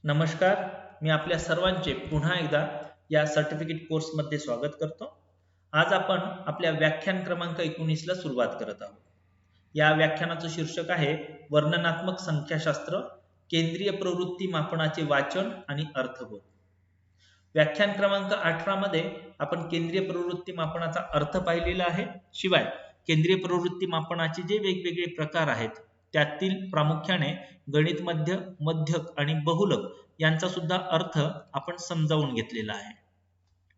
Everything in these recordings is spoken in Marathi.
नमस्कार. मी आपल्या सर्वांचे पुन्हा एकदा या सर्टिफिकेट कोर्समध्ये स्वागत करतो. आज आपण आपल्या व्याख्यान क्रमांक 19 ला सुरुवात करत आहोत. या व्याख्यानाचं शीर्षक आहे वर्णनात्मक संख्याशास्त्र, केंद्रीय प्रवृत्ती मापनाचे वाचन आणि अर्थबोध. व्याख्यान क्रमांक 18 मध्ये आपण केंद्रीय प्रवृत्ती मापनाचा अर्थ पाहिलेला आहे. शिवाय केंद्रीय प्रवृत्ती मापनाचे जे वेगवेगळे प्रकार आहेत त्यातील प्रामुख्याने गणित मध्य, मध्यक आणि बहुलक यांचा सुद्धा अर्थ आपण समजावून घेतलेला आहे.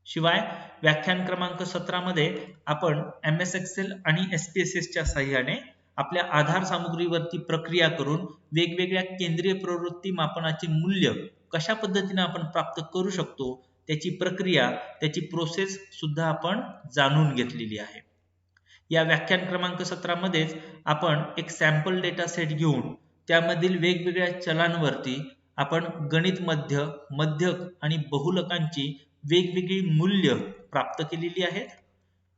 शिवाय व्याख्यान क्रमांक 17 मध्ये आपण MS Excel आणि SPSS च्या सहाय्याने आपल्या आधार सामुग्रीवरती प्रक्रिया करून वेगवेगळ्या केंद्रीय प्रवृत्ती मापनाचे मूल्य कशा पद्धतीने आपण प्राप्त करू शकतो त्याची प्रक्रिया, त्याची प्रोसेस सुद्धा आपण जाणून घेतलेली आहे. या व्याख्यान क्रमांक 17 मध्येच आपण एक सॅम्पल डेटा सेट घेऊन त्यामधील वेगवेगळ्या चलांवरती आपण गणित मध्य, मध्यक आणि बहुलकांची वेगवेगळी मूल्य प्राप्त केलेली आहेत.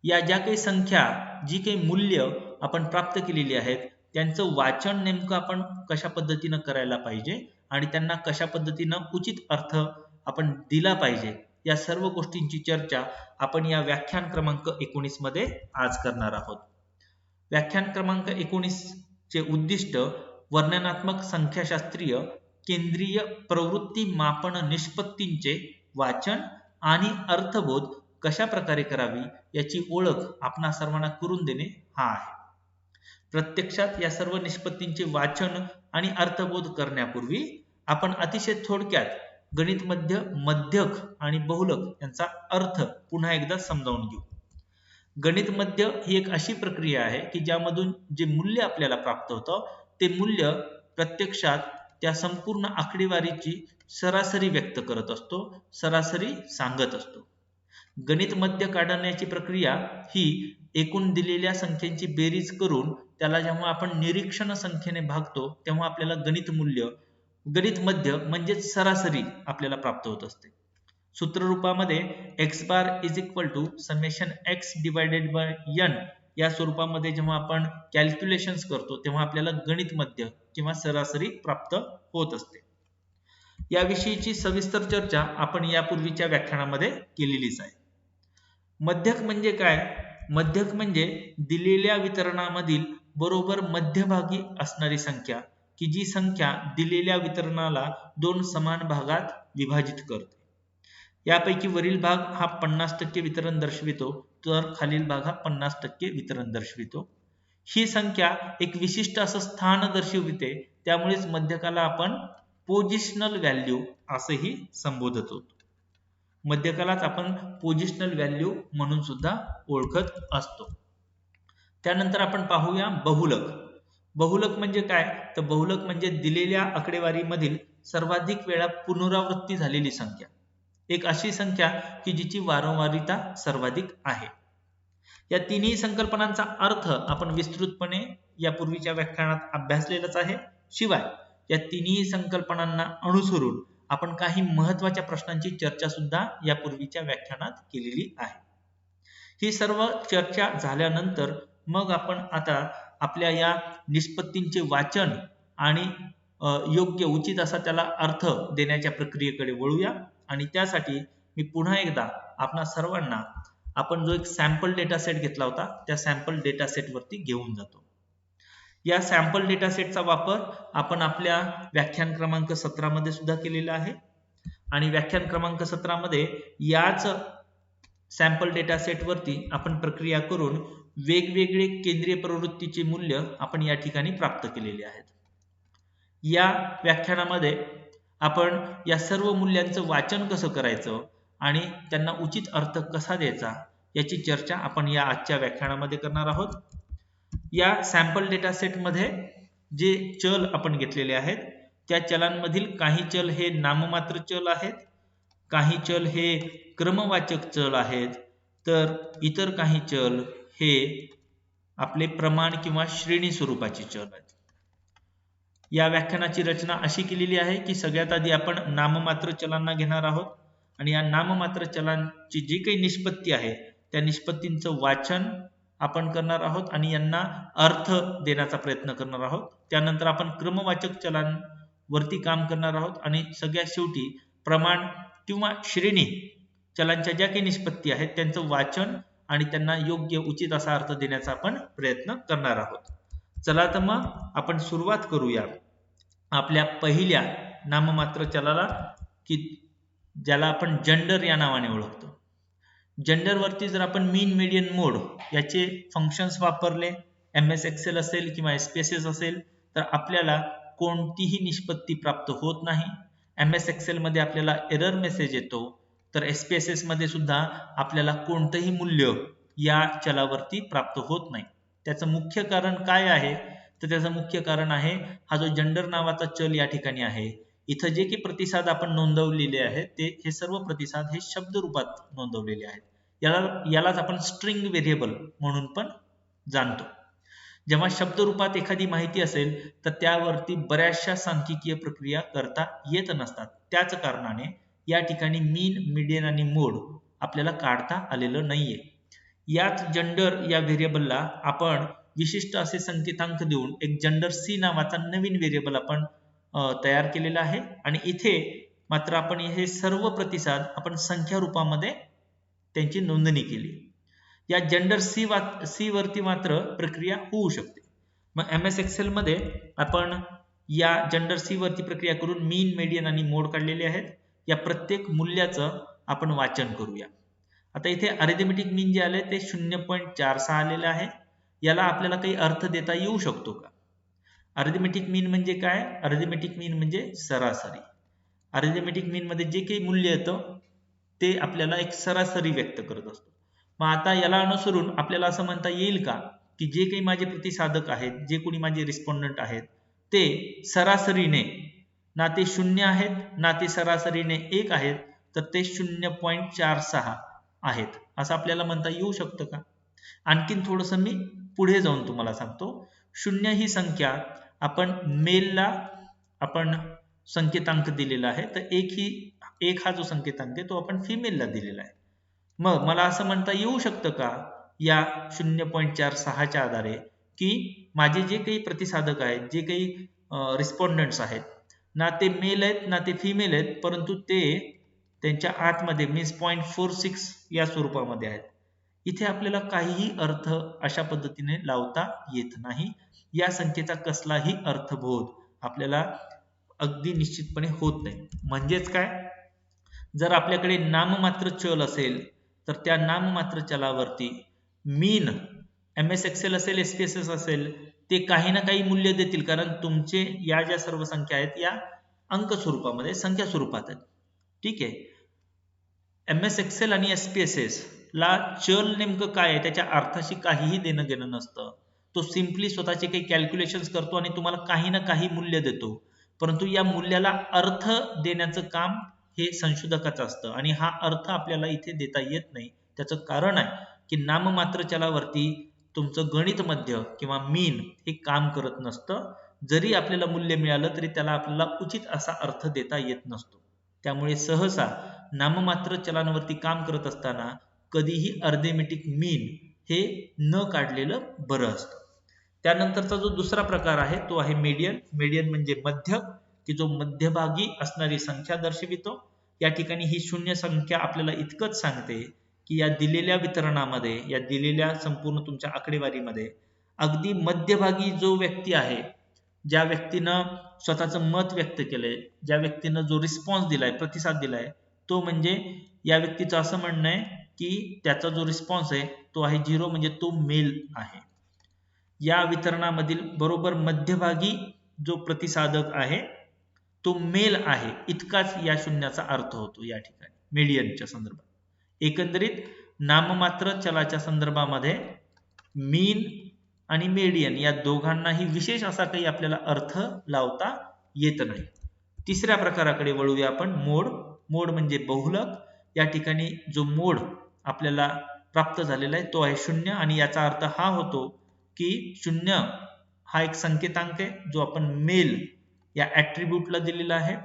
या ज्या काही संख्या, जी काही मूल्य आपण प्राप्त केलेली आहेत त्यांचं वाचन नेमकं आपण कशा पद्धतीनं करायला पाहिजे आणि त्यांना कशा पद्धतीनं उचित अर्थ आपण दिला पाहिजे, या सर्व गोष्टींची चर्चा आपण या व्याख्यान क्रमांक 19 मध्ये आज करणार आहोत. व्याख्यान क्रमांक 19 चे उद्दिष्ट वर्णनात्मक संख्याशास्त्रीय केंद्रीय प्रवृत्ती मापन निष्पत्तींचे वाचन आणि अर्थबोध कशा प्रकारे करावी याची ओळख आपणा सर्वांना करून देणे हा आहे. प्रत्यक्षात या सर्व निष्पत्तींचे वाचन आणि अर्थबोध करण्यापूर्वी आपण अतिशय थोडक्यात गणित मध्य, मध्यक आणि बहुलक यांचा अर्थ पुन्हा एकदा समजावून घेऊ. गणित मध्य ही एक अशी प्रक्रिया आहे की ज्यामधून जे मूल्य आपल्याला प्राप्त होतं ते मूल्य प्रत्यक्षात त्या संपूर्ण आकडेवारीची सरासरी व्यक्त करत असतो, सरासरी सांगत असतो. गणित मध्य काढण्याची प्रक्रिया ही एकूण दिलेल्या संख्यांची बेरीज करून त्याला जेव्हा आपण निरीक्षण संख्येने भागतो तेव्हा आपल्याला गणित मध्य म्हणजेच सरासरी आपल्याला प्राप्त होत असते. सूत्ररूपामध्ये x bar is equal to summation x divided by n या स्वरूपामध्ये जेव्हा आपण कॅल्क्युलेशन्स करतो तेव्हा आपल्याला गणित मध्य किंवा सरासरी प्राप्त होत असते. याविषयीची सविस्तर चर्चा आपण यापूर्वीच्या व्याख्यानामध्ये केलेलीच आहे. मध्यक म्हणजे काय? मध्यक म्हणजे दिलेल्या वितरणामधील बरोबर मध्यभागी असणारी संख्या की जी संख्या दिलेल्या वितरणाला दोन समान भागात विभाजित करते. यापैकी वरील भाग हा 50% वितरण दर्शवितो तर खालील भाग हा 50% वितरण दर्शवितो. ही संख्या एक विशिष्ट असं स्थान दर्शविते, त्यामुळेच मध्यकाला आपण पोझिशनल व्हॅल्यू असंही संबोधत होतो. मध्यकालाच आपण पोझिशनल व्हॅल्यू म्हणून सुद्धा ओळखत असतो. त्यानंतर आपण पाहूया बहुलक. बहुलक म्हणजे काय? तर बहुलक म्हणजे दिलेल्या आकडेवारीमधील सर्वाधिक वेळा पुनरावृत्ती झालेली संख्या, एक अशी संख्या की जिची वारंवारिता सर्वाधिक आहे. या तिन्ही संकल्पनांचा अर्थ आपण विस्तृतपणे यापूर्वीच्या व्याख्यानात अभ्यासलेलाच आहे. शिवाय या तिन्ही संकल्पनांना अनुसरून आपण काही महत्त्वाच्या प्रश्नांची चर्चा सुद्धा यापूर्वीच्या व्याख्यानात केलेली आहे. ही सर्व चर्चा झाल्यानंतर मग आपण आता आपल्या या निष्पत्तींचे वाचन आणि योग्य उचित असा त्याला अर्थ देण्याच्या प्रक्रियेकडे वळूया. आणि त्यासाठी मी पुन्हा एकदा आपणा सर्वांना आपण जो एक सॅम्पल डेटा सेट घेतला होता त्या सॅम्पल डेटा सेट वरती घेऊन जातो. या सॅम्पल डेटा सेटचा वापर आपण आपल्या व्याख्यान क्रमांक 17 मध्ये सुद्धा केलेला आहे. आणि व्याख्यान क्रमांक 17 मध्ये याच सॅम्पल डेटा सेट वरती आपण प्रक्रिया करून वेगवेगळे केंद्रीय प्रवृत्तीचे मूल्य आपण या ठिकाणी प्राप्त केलेले आहेत. या व्याख्यानामध्ये आपण या सर्व मूल्यांचं वाचन कसं करायचं आणि त्यांना उचित अर्थ कसा द्यायचा याची चर्चा आपण या आजच्या व्याख्यानामध्ये करणार आहोत. या सॅम्पल डेटा सेट मध्ये जे चल आपण घेतलेले आहेत त्या चलांमधील काही चल हे नाममात्र चल आहेत, काही चल हे क्रमवाचक चल आहेत, तर इतर काही चल हे आपले प्रमाण किंवा श्रेणी स्वरूपाचे चल आहेत. या व्याख्यानाची रचना अशी केलेली आहे की सगळ्यात आधी आपण नाममात्र चलांना घेणार आहोत आणि या नाममात्र चलांची जी काही निष्पत्ती आहे त्या निष्पत्तींचं वाचन आपण करणार आहोत आणि यांना अर्थ देण्याचा प्रयत्न करणार आहोत. त्यानंतर आपण क्रमवाचक वरती काम करणार आहोत आणि सगळ्यात शेवटी प्रमाण किंवा श्रेणी चलांच्या ज्या काही निष्पत्ती आहेत त्यांचं वाचन आणि त्यांना योग्य उचित असा अर्थ देण्याचा आपण प्रयत्न करणार आहोत. चला तर मग आपण सुरुवात करूया आपल्या पहिल्या नाममात्र चलाला, की ज्याला आपण जेंडर या नावाने ओळखतो. जेंडर वरती जर आपण मीन मीडियन मोड याचे फंक्शन्स वापरले, MS एक्सेल असेल किंवा SPSS असेल, तर आपल्याला कोणतीही निष्पत्ती प्राप्त होत नाही. MS एक्सेल मध्ये आपल्याला एरर मेसेज येतो, तर SPSS मध्ये सुद्धा आपल्याला कोणतंही मूल्य या चलावरती प्राप्त होत नाही. त्याचं मुख्य कारण काय आहे, तर त्याचं मुख्य कारण आहे हा जो जेंडर नावाचा चल या ठिकाणी आहे, इथं जे की प्रतिसाद आपण नोंदवलेले आहेत ते हे सर्व प्रतिसाद हे शब्द रूपात नोंदवलेले आहेत. यालाच आपण स्ट्रिंग व्हेरिएबल म्हणून पण जाणतो. जेव्हा शब्द रूपात एखादी माहिती असेल तर त्यावरती बऱ्याचशा सांख्यिकीय प्रक्रिया करता येत नसतात. त्याच कारणाने या ठिकाणी मीन, मीडियन आणि मोड आपल्याला काढता आलेलं नाहीये. याच जेंडर या व्हेरिएबलला आपण विशिष्ट असे संकेतांक देऊन एक जेंडर सी नावाचा नवीन व्हेरिएबल आपण तयार केलेला आहे आणि इथे मात्र आपण हे सर्व प्रतिसाद आपण संख्या रूपामध्ये त्यांची नोंदणी केली. या जेंडर सी वरती मात्र प्रक्रिया होऊ शकते. मग MS एक्सेल मध्ये आपण या जेंडर सी वरती प्रक्रिया करून मीन, मीडियन आणि मोड काढलेले आहेत. या प्रत्येक मूल्याचं आपण वाचन करूया. आता इथे अरिथमेटिक मीन जे आले ते 0.46 आलेले आहे. याला आपल्याला काही अर्थ देता येऊ शकतो का? अरिथमेटिक मीन म्हणजे काय? अरिथमेटिक मीन म्हणजे सरासरी. अरिथमेटिक मीन मध्ये जे काही मूल्य येतं ते आपल्याला एक सरासरी व्यक्त करत असतो. मग आता याला अनुसरून आपल्याला असं म्हणता येईल का की जे काही माझे प्रतिसादक आहेत, जे कोणी माझे रिस्पॉन्डंट आहेत, ते सरासरीने ना ते 0 आहेत ना ते सरासरीने 1 आहेत, तर ते 0.46 आहेत असं आपल्याला म्हणता येऊ शकतं का? आणखीन थोडंसं मी पुढे जाऊन तुम्हाला सांगतो. 0 ही संख्या आपण मेलला आपण संकेतांक दिलेला आहे, तर 1 हा जो संकेतांक आहे तो आपण फिमेलला दिलेला आहे. मग मला असं म्हणता येऊ शकतं का या 0.46 च्या आधारे की माझे जे काही प्रतिसादक आहेत, जे काही रिस्पॉन्डंट्स आहेत, ना ते मेल आहेत ना ते फिमेल आहेत, परंतु ते त्यांच्या आतमध्ये मीन्स 0.46 या स्वरूपामध्ये आहेत. इथे आपल्याला काहीही अर्थ अशा पद्धतीने लावता येत नाही. या संख्येचा कसलाही अर्थबोध आपल्याला अगदी निश्चितपणे होत नाही. म्हणजेच काय, जर आपल्याकडे नाममात्र चल असेल तर त्या नाममात्र चलावरती मीन, MS एक्सेल असेल, SPSS असेल, ते काही ना काही मूल्य देतील, कारण तुमचे या ज्या सर्व संख्या आहेत या अंक स्वरूपामध्ये, संख्या स्वरूपात आहेत. ठीक आहे. MS एक्सेल आणि SPSS ला चल नेमकं काय आहे त्याच्या अर्थाशी काहीही देणं घेणं नसतं. तो सिम्पली स्वतःचे काही कॅल्क्युलेशन्स करतो आणि तुम्हाला काही ना काही मूल्य देतो, परंतु या मूल्याला अर्थ देण्याचं काम हे संशोधकाचं असतं आणि हा अर्थ आपल्याला इथे देता येत नाही. त्याचं कारण आहे की नाममात्र चलावरती तुमचं गणित मध्य किंवा मीन हे काम करत नसतं. जरी आपल्याला मूल्य मिळालं तरी त्याला आपल्याला उचित असा अर्थ देता येत नसतो. त्यामुळे सहसा नाममात्र चलांवरती काम करत असताना कधीही अरिथमेटिक मीन हे न काढलेलं बरं असतं. त्यानंतरचा जो दुसरा प्रकार आहे तो आहे मीडियन. मीडियन म्हणजे मध्य, की जो मध्यभागी असणारी संख्या दर्शवितो. या ठिकाणी ही शून्य संख्या आपल्याला इतकंच सांगते की या दिलेल्या वितरणामध्ये, या दिलेल्या संपूर्ण तुमच्या आकडेवारीमध्ये अगदी मध्यभागी जो व्यक्ती आहे, ज्या व्यक्तीनं स्वतःचं मत व्यक्त केलंय, ज्या व्यक्तीनं जो रिस्पॉन्स दिलाय, प्रतिसाद दिलाय, तो म्हणजे या व्यक्तीचं असं म्हणणं आहे की त्याचा जो रिस्पॉन्स आहे तो आहे 0, म्हणजे तो मेल आहे. या वितरणामधील बरोबर मध्यभागी जो प्रतिसादक आहे तो मेल आहे, इतकाच या शून्याचा अर्थ होतो या ठिकाणी मीडियनच्या संदर्भात. एकंदरीत नाममात्र चलाच्या संदर्भामध्ये मीन आणि मीडियन या दोघांनाही विशेष असा काही आपल्याला अर्थ लावता येत नाही. तिसऱ्या प्रकाराकडे वळूया आपण, मोड. मोड म्हणजे बहुलक. या ठिकाणी जो मोड आपल्याला प्राप्त झालेला आहे तो आहे 0 आणि याचा अर्थ हा होतो की 0 हा एक संकेतांक आहे जो आपण मेल या ऍट्रिब्यूटला दिलेला आहे.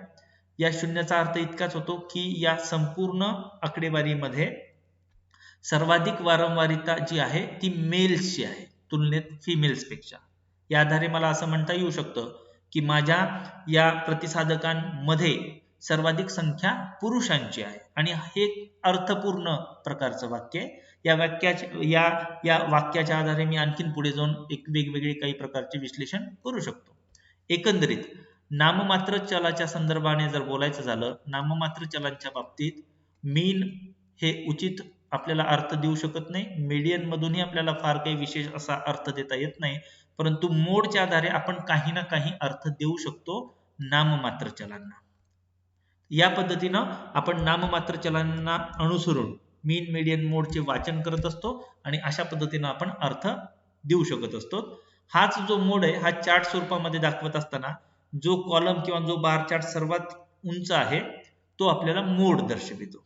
या शून्याचा अर्थ इतकाच होतो की या संपूर्ण आकडेवारीमध्ये सर्वाधिक वारंवारिता जी आहे ती मेल्सची आहे तुलनेत फिमेल्स पेक्षा. या आधारे मला असं म्हणता येऊ शकतं की माझ्या या प्रतिसाधकांमध्ये सर्वाधिक संख्या पुरुषांची आहे, आणि हे अर्थपूर्ण प्रकारचं वाक्य आहे. या वाक्याच्या आधारे मी आणखीन पुढे जाऊन एक वेगवेगळे काही प्रकारचे विश्लेषण करू शकतो. एकंदरीत नाममात्र चलाच्या संदर्भाने जर बोलायचं झालं, नाममात्र चलांच्या बाबतीत मीन हे उचित आपल्याला अर्थ देऊ शकत नाही, मीडियन मधूनही आपल्याला फार काही विशेष असा अर्थ देता येत नाही, परंतु मोडच्या आधारे आपण काही ना काही अर्थ देऊ शकतो नाममात्र चलांना. या पद्धतीनं आपण नाममात्र चलांना अनुसरून मीन मीडियन मोडचे वाचन करत असतो आणि अशा पद्धतीनं आपण अर्थ देऊ शकत असतो. हाच जो मोड आहे हा चार्ट स्वरूपामध्ये दाखवत असताना जो कॉलम किंवा जो बार चार्ट सर्वात उंच आहे तो आपल्याला मोड दर्शवितो.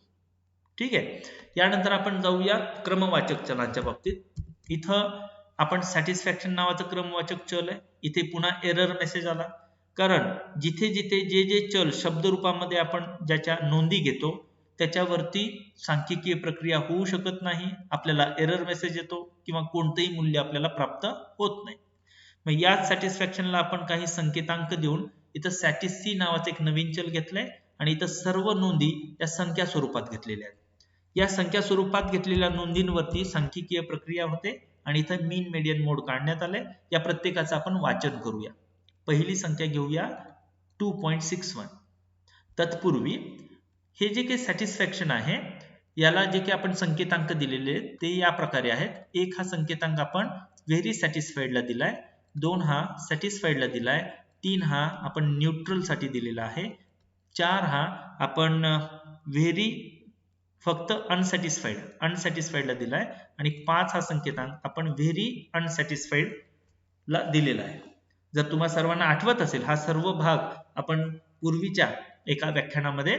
ठीक आहे. यानंतर आपण जाऊया क्रमवाचक चलांच्या बाबतीत. इथं आपण सॅटिस्फॅक्शन नावाचं क्रमवाचक चल आहे. इथे पुन्हा एरर मेसेज आला, कारण जिथे जिथे जे जे चल शब्द रूपामध्ये आपण ज्याच्या नोंदी घेतो त्याच्यावरती सांख्यिकीय प्रक्रिया होऊ शकत नाही, आपल्याला एरर मेसेज येतो किंवा कोणतंही मूल्य आपल्याला प्राप्त होत नाही. मग या सॅटिस्फॅक्शनला आपण काही संकेतांक देऊन इथं सॅटिस्सी नावाचं एक नवीन चल घेतलंय आणि इथं सर्व नोंदी या संख्या स्वरूपात घेतलेल्या आहेत. या संख्या स्वरूपात घेतलेल्या नोंदींवरती सांख्यिकीय प्रक्रिया होते आणि इथं मीन मीडियन मोड काढण्यात आले. या प्रत्येकाचं आपण वाचन करूया. पहिली संख्या घेऊया 2.61. तत्पूर्वी हे जे काही सॅटिस्फॅक्शन आहे याला जे काही आपण संकेतांक दिलेले ते या प्रकारे आहेत. 1 हा संकेतांक आपण व्हेरी सॅटिस्फाईडला दिलाय, 2 हा सॅटिस्फाईडला दिलाय, 3 हा आपण न्यूट्रल साठी दिलेला आहे, 4 हा आपण व्हेरी फक्त अनसॅटिस्फाईडला दिलाय आणि 5 हा संकेतांक आपण व्हेरी अनसॅटिस्फाईड ला दिलेला आहे. जर तुम्हा सर्वांना आठवत असेल हा सर्व भाग आपण पूर्वीच्या एका व्याख्यानामध्ये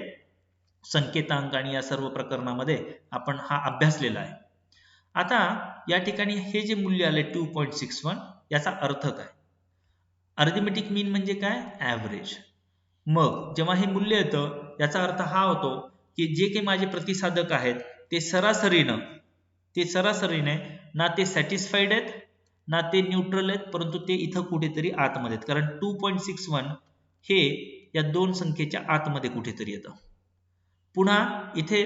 संकेतांक आणि या सर्व प्रकरणामध्ये आपण हा अभ्यासलेला आहे. आता या ठिकाणी हे जे मूल्य आले 2.61 याचा अर्थ काय? अरिथमेटिक मीन म्हणजे काय? ऍव्हरेज. मग जेव्हा हे मूल्य येतं याचा अर्थ हा होतो की जे काही माझे प्रतिसाधक आहेत ते सरासरीने ना ते सॅटिस्फाईड आहेत ना ते न्यूट्रल आहेत, परंतु ते इथं कुठेतरी आतमध्ये आहेत, कारण 2.61 हे या दोन संख्येच्या आतमध्ये कुठेतरी येतं. पुन्हा इथे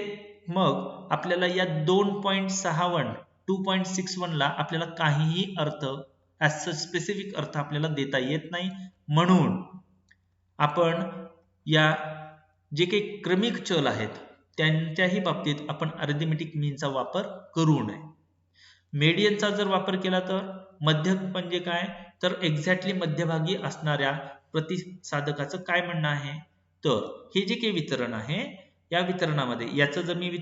मग आपल्याला या 2.61 ला आपल्याला काहीही अर्थ स्पेसिफिक अर्थ आपल्याला देता येत नाही, म्हणून आपण या जे काही क्रमिक चल आहेत त्यांच्याही बाबतीत आपण अरिथमेटिक मीनचा वापर करू नये. मीडियनचा जर वापर केला तर मध्य म्हणजे काय, तर एक्झॅक्टली मध्यभागी असणाऱ्या प्रतिसाधकाचं काय म्हणणं आहे, तर हे जे काही वितरण आहे या वितरणामध्ये याचं जर मी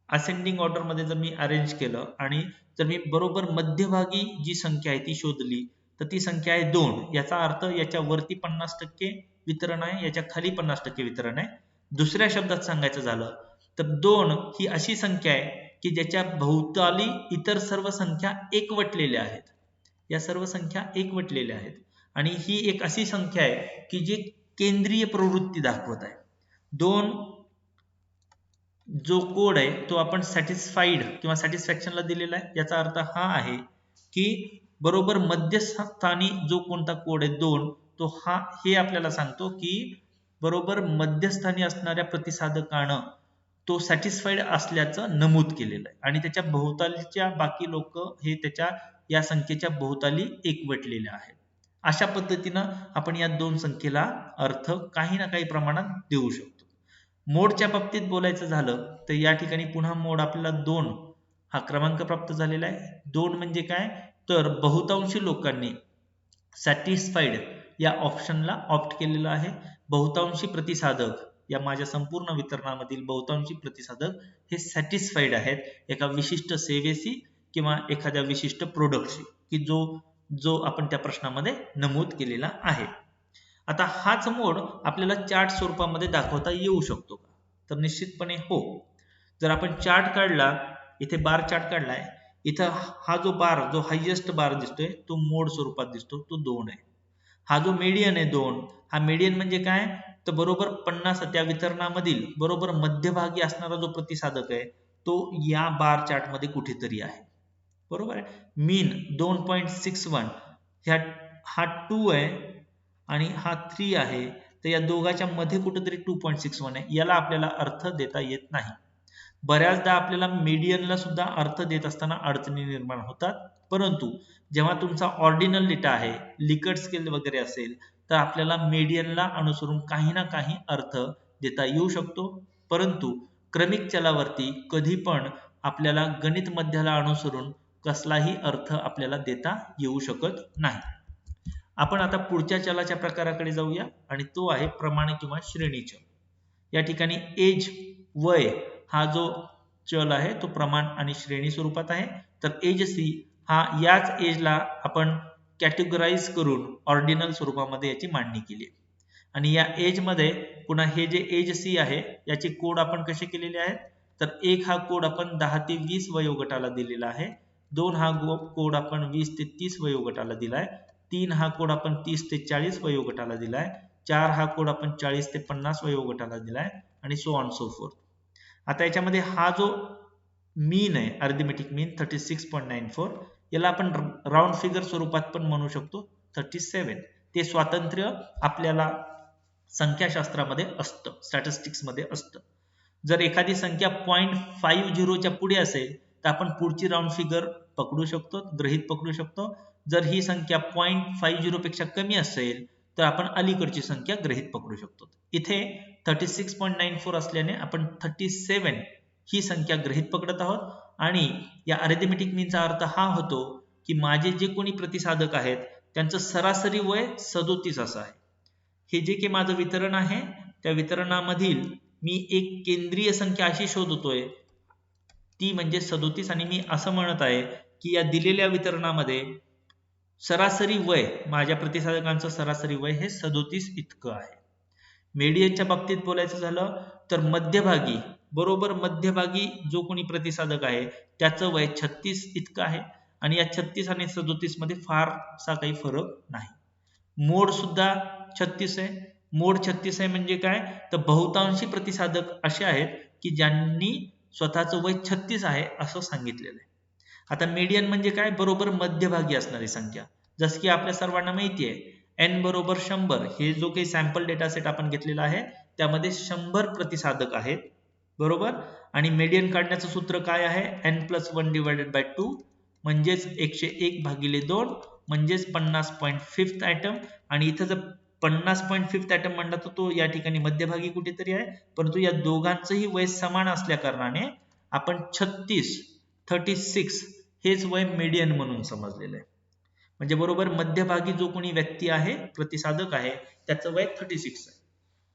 असेंडिंग ऑर्डर मध्ये जर मी अरेंज केलं आणि जर मी बरोबर मध्यभागी जी संख्या आहे ती शोधली तर ती संख्या आहे 2. याचा अर्थ याच्या वरती 50% वितरण आहे, याच्या खाली 50% वितरण आहे. दुसऱ्या शब्दात सांगायचं झालं तर 2 ही अशी संख्या आहे की ज्याच्या भोवताली इतर सर्व संख्या एकवटलेल्या आहेत. या सर्व संख्या एकवटलेल्या आहेत आणि ही एक अशी संख्या आहे की जी केंद्रीय प्रवृत्ती दाखवत आहे. 2 जो कोड आहे तो आपण सॅटिस्फाईड किंवा सॅटिस्फॅक्शनला दिलेला आहे. याचा अर्थ हा आहे की बरोबर मध्यस्थानी जो कोणता कोड आहे 2 तो हे आपल्याला सांगतो की बरोबर मध्यस्थानी असणाऱ्या प्रतिसाधकानं तो सॅटिस्फाईड असल्याचं नमूद केलेलं आहे आणि त्याच्या भोवतालीच्या बाकी लोक हे त्याच्या या संख्येच्या भोवताली एकवटलेले आहेत. अशा पद्धतीनं आपण या दोन संख्येला अर्थ काही ना काही प्रमाणात देऊ शकतो. मोडच्या बाबतीत बोलायचं झालं तर या ठिकाणी पुन्हा मोड आपल्याला 2 हा क्रमांक प्राप्त झालेला आहे. 2 म्हणजे काय, तर बहुतांशी लोकांनी सॅटिस्फाईड या ऑप्शनला ऑप्ट केलेलं आहे. बहुतांशी प्रतिसाधक या माझ्या संपूर्ण वितरणामधील बहुतांशी प्रतिसाधक हे सॅटिस्फाईड आहेत एका विशिष्ट सेवेशी किंवा एखाद्या विशिष्ट प्रोडक्टशी की जो आपण त्या प्रश्नामध्ये नमूद केलेला आहे. आता हाच मोड आपल्याला चार्ट स्वरूपामध्ये दाखवता येऊ शकतो का, तर निश्चितपणे हो. जर आपण चार्ट काढला, इथे बार चार्ट काढलाय, इथं हा जो हायेस्ट बार दिसतोय तो मोड स्वरूपात दिसतो, तो 2 आहे. हा जो मीडियन आहे 2, हा मीडियन म्हणजे काय, तर बरोबर 50 त्या वितरणामधील बरोबर मध्यभागी असणारा जो प्रतिसाधक आहे तो या बार चार्ट मध्ये कुठेतरी आहे. बरोबर आहे. मीन 2.61 हा 2 आहे आणि हा 3 आहे, तर या दोघांच्या मध्ये कुठेतरी 2.61 आहे, याला आपल्याला अर्थ देता येत नाही. बऱ्याचदा आपल्याला मीडियनला सुद्धा अर्थ देत असताना अडचणी निर्माण होतात, परंतु जेव्हा तुमचा ऑर्डिनल डेटा आहे, लिकर्ट स्केल वगैरे असेल, तर आपल्याला मीडियनला अनुसरून काही ना काही अर्थ देता येऊ शकतो. परंतु क्रमिक चलावरती कधी पण आपल्याला गणित मध्याला अनुसरून कसलाही अर्थ आपल्याला देता येऊ शकत नाही. आपण आता पुढच्या चलाच्या प्रकाराकडे जाऊया आणि तो आहे प्रमाण किंवा श्रेणी चल. या ठिकाणी एज वय हा जो चल आहे तो प्रमाण आणि श्रेणी स्वरूपात आहे. तर एज सी हा याच एजला आपण कॅटेगराइज करून ऑर्डिनल स्वरूपामध्ये याची मांडणी केली आहे. आणि या एज मध्ये पुन्हा हे जे एज सी आहे याचे कोड आपण कसे केलेले आहेत, तर एक हा कोड आपण 10 ते 20 वयोगटाला दिलेला आहे, 2 हा कोड आपण 20 ते 30 वयोगटाला दिलाय, 3 हा कोड आपण 30 ते 40 वयोगटाला दिलाय, 4 हा कोड आपण 40 ते 50 वयोगटाला दिलाय आणि सो ऑन सो फोर्थ. आता याच्यामध्ये हा जो मीन आहे, अरिथमेटिक मीन 36.94, याला आपण राऊंड फिगर स्वरूपात पण म्हणू शकतो 37. ते स्वातंत्र्य आपल्याला संख्याशास्त्रामध्ये असतं, स्टॅटिस्टिक्स मध्ये असतं. जर एखादी संख्या 0.50च्या पुढे असेल तर आपण पुढची राऊंड फिगर पकडू शकतो, गृहीत पकडू शकतो. जर ही संख्या 0.50 पेक्षा कमी असेल तर आपण अलीकडची संख्या गृहीत पकडू शकतो. इथे 36.94 असल्याने आपण 37 ही संख्या गृहीत पकडत आहोत. आणि या अरिथमेटिक मीनचा अर्थ हा होतो की माझे जे कोणी प्रतिसादक आहेत त्यांचं सरासरी वय 37 असं आहे. हे जे की माझं वितरण आहे त्या वितरणामधील मी एक केंद्रीय संख्या अशी शोधतोय ती म्हणजे 37, आणि मी असं म्हणत आहे की या दिलेल्या वितरणामध्ये सरासरी वय, माझ्या प्रतिसादकांचं सरासरी वय हे 37 इतकं आहे. मीडियनच्या बाबतीत बोलायचं झालं तर मध्यभागी, बरोबर मध्यभागी जो कोणी प्रतिसादक आहे त्याचं वय 36 इतकं आहे, आणि या 36 आणि 37 मध्ये फारसा काही फरक नाही. मोड सुद्धा 36 आहे. मोड 36 आहे म्हणजे काय, तर बहुतांशी प्रतिसादक असे आहेत की ज्यांनी स्वतःचं वय 36 आहे असं सांगितलेलं आहे. आता मीडियन म्हणजे काय, बरोबर मध्यभागी असणारी संख्या. जसं की आपल्या सर्वांना माहिती आहे n बरोबर 100, हे जो काही सॅम्पल डेटा सेट आपण घेतलेला आहे त्यामध्ये 100 प्रतिसादक आहेत, बरोबर. आणि मीडियन काढण्याचं सूत्र काय आहे, n+1/2 म्हणजेच 101 भागिले 2 म्हणजेच 50.5 आयटम. आणि इथं जर 50.5 आयटम म्हणला तर तो या ठिकाणी मध्यभागी कुठेतरी आहे, परंतु या दोघांचंही वय समान असल्या कारणाने आपण 36 हेच वय मीडियन म्हणून समजलेलं आहे. म्हणजे बरोबर मध्यभागी जो कोणी व्यक्ती आहे, प्रतिसादक आहे, त्याचं वय 36 आहे.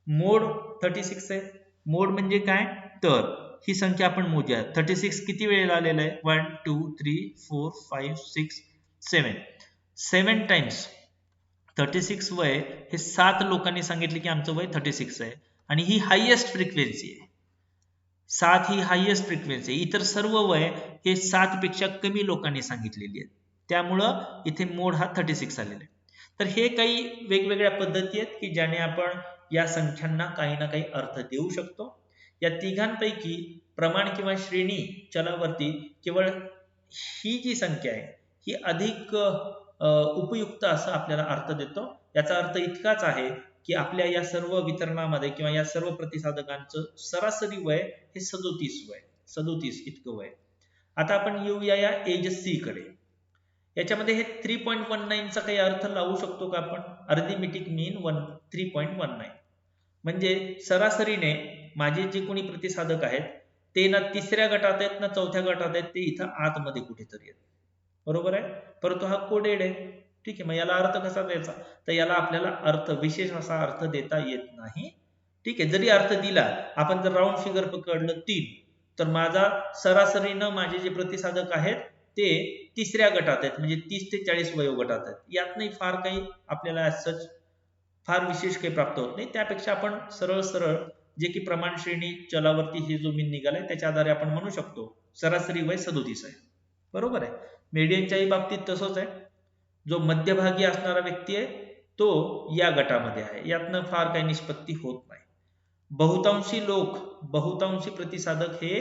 मोड 36 आहे. मोड म्हणजे काय, तर ही संख्या आपण मोजूया. 36 किती वेळेला आलेलं आहे, 1 2 3 4 5 6 7 7 टाइम्स 36 वय हे 7 लोकांनी सांगितले की आमचं वय 36 आहे, आणि ही हायेस्ट फ्रिक्वेन्सी आहे. 7 ही हायेस्ट फ्रिक्वेन्सी आहे. इतर सर्व वय हे 7 पेक्षा कमी लोकांनी सांगितलेली आहेत, त्यामुळं इथे मोड हा 36 आलेला आहे. तर हे काही वेगवेगळ्या पद्धती आहेत की ज्याने आपण या संख्यांना काही ना काही अर्थ देऊ शकतो. या तिघांपैकी प्रमाण किंवा श्रेणी चलावरती केवळ ही जी संख्या आहे ही अधिक उपयुक्त असं आपल्याला अर्थ देतो. याचा अर्थ इतकाच आहे की आपल्या या सर्व वितरणामध्ये किंवा या सर्व प्रतिसादकांचं सरासरी वय हे 37 इतकं वय. आता आपण येऊया या एज सी कडे. याच्यामध्ये हे 3.19 चा काही अर्थ लावू शकतो का आपण, अरिथमेटिक मीन 3.19 म्हणजे सरासरीने माझे जे कोणी प्रतिसादक आहेत ते ना तिसऱ्या गटात आहेत ना चौथ्या गटात आहेत, ते इथं आतमध्ये कुठेतरी आहेत, बरोबर आहे. परंतु हा कोडेड आहे, ठीक आहे. मग याला अर्थ कसा द्यायचा, तर याला आपल्याला अर्थ विशेष असा अर्थ देता येत नाही, ठीक आहे. जरी अर्थ दिला, आपण जर राऊंड फिगर पकडलं 3, तर माझा सरासरीनं माझे जे प्रतिसादक आहेत ते तिसऱ्या गटात आहेत, म्हणजे 30 ते 40 वयोगटात आहेत. यात नाही फार काही आपल्याला सच फार विशेष काही प्राप्त होत नाही. त्यापेक्षा आपण सरळ सरळ जे की प्रमाण श्रेणी चलावरती हे जो मीन निघालाय त्याच्या आधारे आपण म्हणू शकतो सरासरी वय 37 आहे, बरोबर आहे. मीडियनच्याही बाबतीत तसंच आहे. जो मध्यभागी असणारा व्यक्ती आहे तो या गटामध्ये आहे, यातनं फार काही निष्पत्ती होत नाही. बहुतांशी प्रतिसादक हे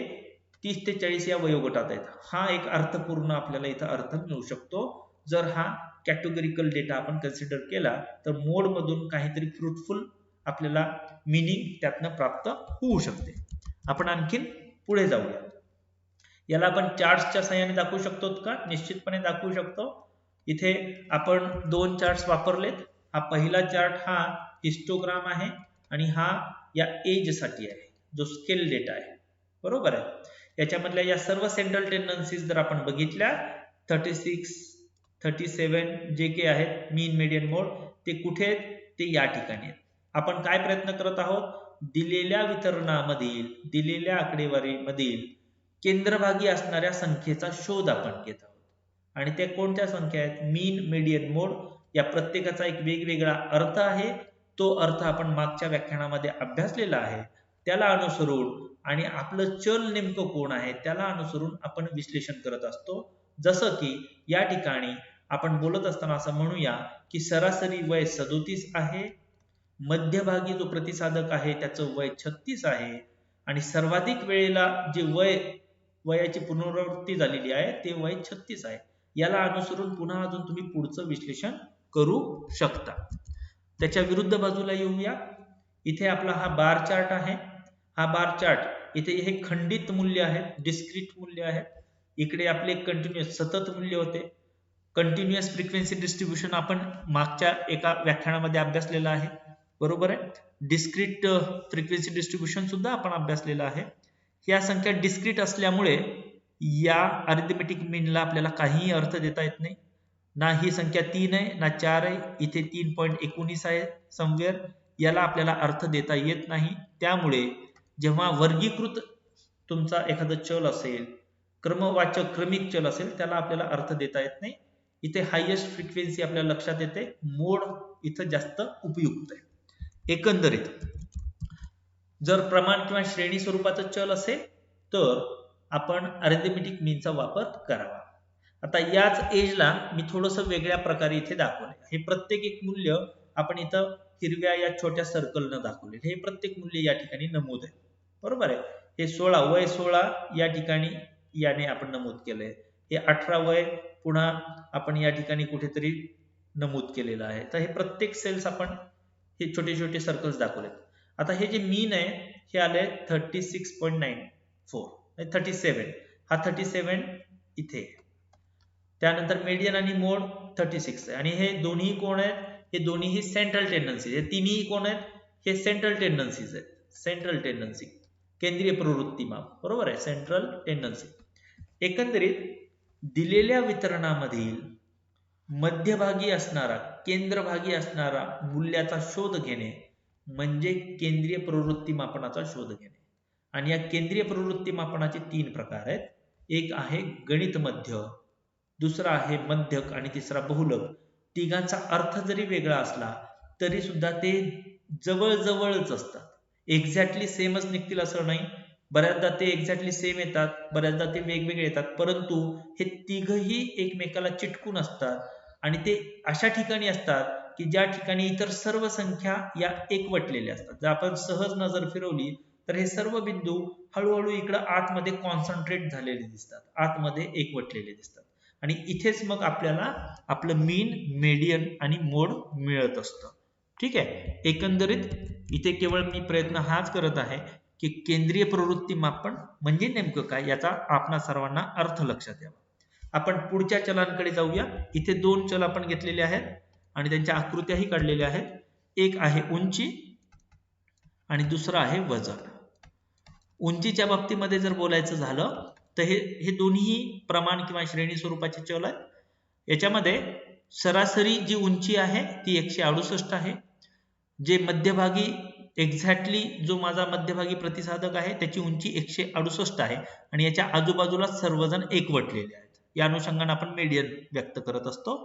30 ते 40 या वयोगटात आहेत. हा एक अर्थपूर्ण आपल्याला इथं अर्थ मिळू शकतो जर हा कॅटेगोरिकल डेटा आपण कन्सिडर केला तर मोड मधून काहीतरी फ्रुटफुल आपल्याला मीनिंग त्यातनं प्राप्त होऊ शकते. आपण आणखीन पुढे जाऊया. याला आपण चार्ट्सच्या सहाय्याने दाखवू शकतो का? निश्चितपणे दाखवू शकतो. इथे आपण 2 चार्ट्स वापरलेत. हा पहिला चार्ट हा हिस्टोग्राम आहे आणि हा या एज साठी आहे, जो स्केल डेटा आहे. बरोबर आहे. याच्यामधल्या या सर्व सेंट्रल टेंडन्सीज जर आपण बघितल्या 36, 37 जे काही आहेत मीन मीडियन मोड, ते कुठे आहेत? ते या ठिकाणी आहेत. आपण काय प्रयत्न करत आहोत? दिलेल्या वितरणामधील, दिलेल्या आकडेवारीमधील केंद्रभागी असणाऱ्या संख्येचा शोध आपण घेत आहोत. आणि त्या कोणत्या संख्या आहेत? मीन मीडियन मोड. या प्रत्येकाचा एक वेगवेगळा अर्थ आहे. तो अर्थ आपण मागच्या व्याख्यानामध्ये अभ्यासलेला आहे. त्याला अनुसरून आणि आपलं चल नेमकं कोण आहे त्याला अनुसरून आपण विश्लेषण करत असतो. जसं की या ठिकाणी आपण बोलत असताना असं म्हणूया की सरासरी वय 37 आहे, मध्यभागी जो प्रतिसादक आहे त्याचं वय 36 आहे आणि सर्वाधिक वेळेला जे वयाची पुनरावृत्ती झालेली आहे ते वय 36 आहे. याला अनुसरून पुन्हा अजून तुम्ही पुढचं विश्लेषण करू शकता. त्याच्या विरुद्ध बाजूला येऊया. इथे आपला हा बार चार्ट आहे. हा बार चार्ट इथे हे खंडित मूल्य आहेत, डिस्क्रीट मूल्य आहेत. इकडे आपले कंटिन्युअस सतत मूल्य होते. कंटिन्युअस फ्रिक्वेन्सी डिस्ट्रीब्युशन आपण मागच्या एका व्याख्यानामध्ये अभ्यासलेलं आहे. बरोबर आहे. डिस्क्रीट फ्रिक्वेन्सी डिस्ट्रीब्युशन सुद्धा आपण अभ्यासलेलं आहे. या संख्या डिस्क्रीट असल्यामुळे या अरिथमेटिक मीनला आपल्याला काहीही अर्थ देता येत नाही. ना ही संख्या 3 आहे ना 4 आहे. इथे 3.19 आहे समवेअर. याला आपल्याला अर्थ देता येत नाही. त्यामुळे जेव्हा वर्गीकृत तुमचा एखादा चल असेल, क्रमवाचक क्रमिक चल असेल, त्याला आपल्याला अर्थ देता येत नाही. इथे हायेस्ट फ्रिक्वेन्सी आपल्या लक्षात येते. मोड इथं जास्त उपयुक्त आहे. एकंदरीत जर प्रमाण किंवा श्रेणी स्वरूपाचं चल असेल तर आपण अरिथमेटिक मीनचा वापर करावा. आता याच एजला मी थोडंसं वेगळ्या प्रकारे इथे दाखवले. हे प्रत्येक एक मूल्य आपण इथं हिरव्या या छोट्या सर्कलनं दाखवले. हे प्रत्येक मूल्य या ठिकाणी नमूद आहे. बरोबर आहे. हे 16 वय 16 या ठिकाणी याने आपण नमूद केलंय. हे 18 वय पुन्हा आपण या ठिकाणी कुठेतरी नमूद केलेलं आहे. तर हे प्रत्येक सेल्स आपण हे छोटे छोटे सर्कल्स दाखवलेत. आता हे जे मीन आहे हे आले 36.94, 37. हा 37 इथे. त्यानंतर मीडियन आणि मोड 36 आहे. आणि हे दोन्ही कोण आहेत? हे दोन्ही सेंट्रल टेंडन्सी. हे तिन्ही कोण आहेत? हे सेंट्रल टेंडन्सीज आहेत. सेंट्रल टेंडन्सी, केंद्रीय प्रवृत्ती माप. बरोबर आहे. Central tendency. एकंदरीत दिलेल्या वितरणामधील मध्यभागी असणारा, केंद्रभागी असणारा मूल्याचा शोध घेणे म्हणजे केंद्रीय प्रवृत्ती मापनाचा शोध घेणे. आणि या केंद्रीय प्रवृत्ती मापनाचे 3 प्रकार आहेत. एक आहे गणित मध्य, दुसरा आहे मध्यक आणि तिसरा बहुलक. तिघांचा अर्थ जरी वेगळा असला तरी सुद्धा ते जवळजवळच असतात. एक्झॅक्टली सेमच निघतील असं नाही. बऱ्याचदा ते एक्झॅक्टली सेम येतात, बऱ्याचदा ते वेगवेगळे येतात. परंतु हे तिघही एकमेकाला चिटकून असतात आणि ते अशा ठिकाणी असतात की ज्या ठिकाणी इतर सर्व संख्या या एकवटलेल्या असतात. जर आपण सहज नजर फिरवली तर हे सर्व बिंदू हळूहळू इकडं आतमध्ये कॉन्सन्ट्रेट झालेले दिसतात, आतमध्ये एकवटलेले दिसतात. आणि इथेच मग आपल्याला आपलं मीन, मीडियन आणि मोड मिळत असतं. ठीक आहे. एकंदरीत इथे केवळ मी प्रयत्न हाच करत आहे की केंद्रीय प्रवृत्ती मापन म्हणजे नेमकं काय याचा आपणा सर्वांना अर्थ लक्षात यावा. आपण पुढच्या चलांकडे जाऊया. इथे 2 चल आपण घेतलेले आहेत आणि त्यांच्या आकृत्याही काढलेल्या आहेत. एक आहे उंची आणि दुसरा आहे वजन. उंचीच्या बाबतीमध्ये जर बोलायचं झालं तर हे दोन्ही प्रमाण किंवा श्रेणी स्वरूपाचे चल आहेत. याच्यामध्ये सरासरी जी उंची आहे ती 168 आहे. जे मध्यभागी एक्झॅक्टली जो माझा मध्यभागी प्रतिसादक आहे त्याची उंची 168 आहे आणि याच्या आजूबाजूला सर्वजण एकवटलेले आहेत. या अनुषंगाने आपण मीडियन व्यक्त करत असतो.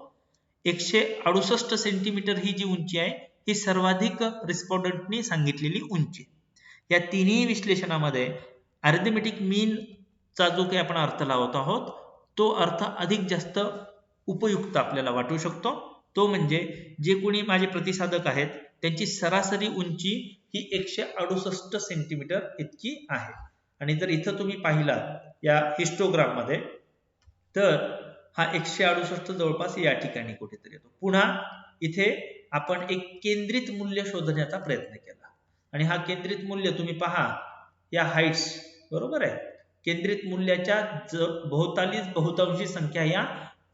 168 सेंटीमीटर ही जी उंची आहे ही सर्वाधिक रिस्पॉन्डंटनी सांगितलेली उंची. या तिन्ही विश्लेषणामध्ये अरिथमेटिक मीन चा जो काही आपण अर्थ लावत आहोत तो अर्थ अधिक जास्त उपयुक्त आपल्याला वाटू शकतो. तो म्हणजे जे कोणी माझे प्रतिसादक आहेत त्यांची सरासरी उंची ही 168 सेंटीमीटर इतकी आहे. आणि जर इथं तुम्ही पाहिलात या हिस्टोग्राम मध्ये तर हा 168 जवळपास या ठिकाणी कुठेतरी येतो. पुन्हा इथे आपण एक केंद्रित मूल्य शोधण्याचा प्रयत्न केला आणि हा केंद्रित मूल्य तुम्ही पहा या हाईट्स बरोबर आहे. केंद्रित मूल्याच्या भोवतालीच बहुतांशी संख्या या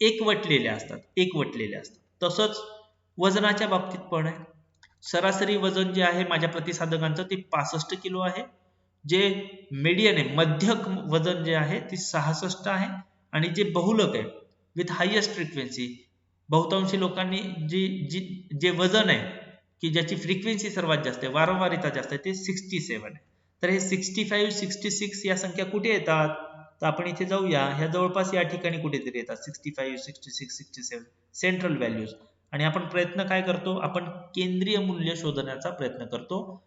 एकवटलेल्या असतात. तसंच वजनाच्या बाबतीत पण आहे. सरासरी वजन जे आहे माझ्या प्रतिसाधकांचं ते 65 किलो आहे. जे मीडियन आहे मध्यक वजन जे आहे ते 66 आहे आणि जे बहुलक आहे विथ हायेस्ट फ्रिक्वेन्सी बहुतांशी लोकांनी जे वजन आहे की ज्याची फ्रिक्वेन्सी सर्वात जास्त आहे वारंवारिता जास्त आहे ते 67 आहे. तर हे 65 66 या संख्या कुठे येतात तर आपण इथे जाऊया. ह्या जवळपास या ठिकाणी कुठेतरी येतात 65 66 67 सेंट्रल व्हॅल्यूज. आणि आपण प्रयत्न काय करतो आपण केंद्रीय मूल्य शोधण्याचा प्रयत्न करतो.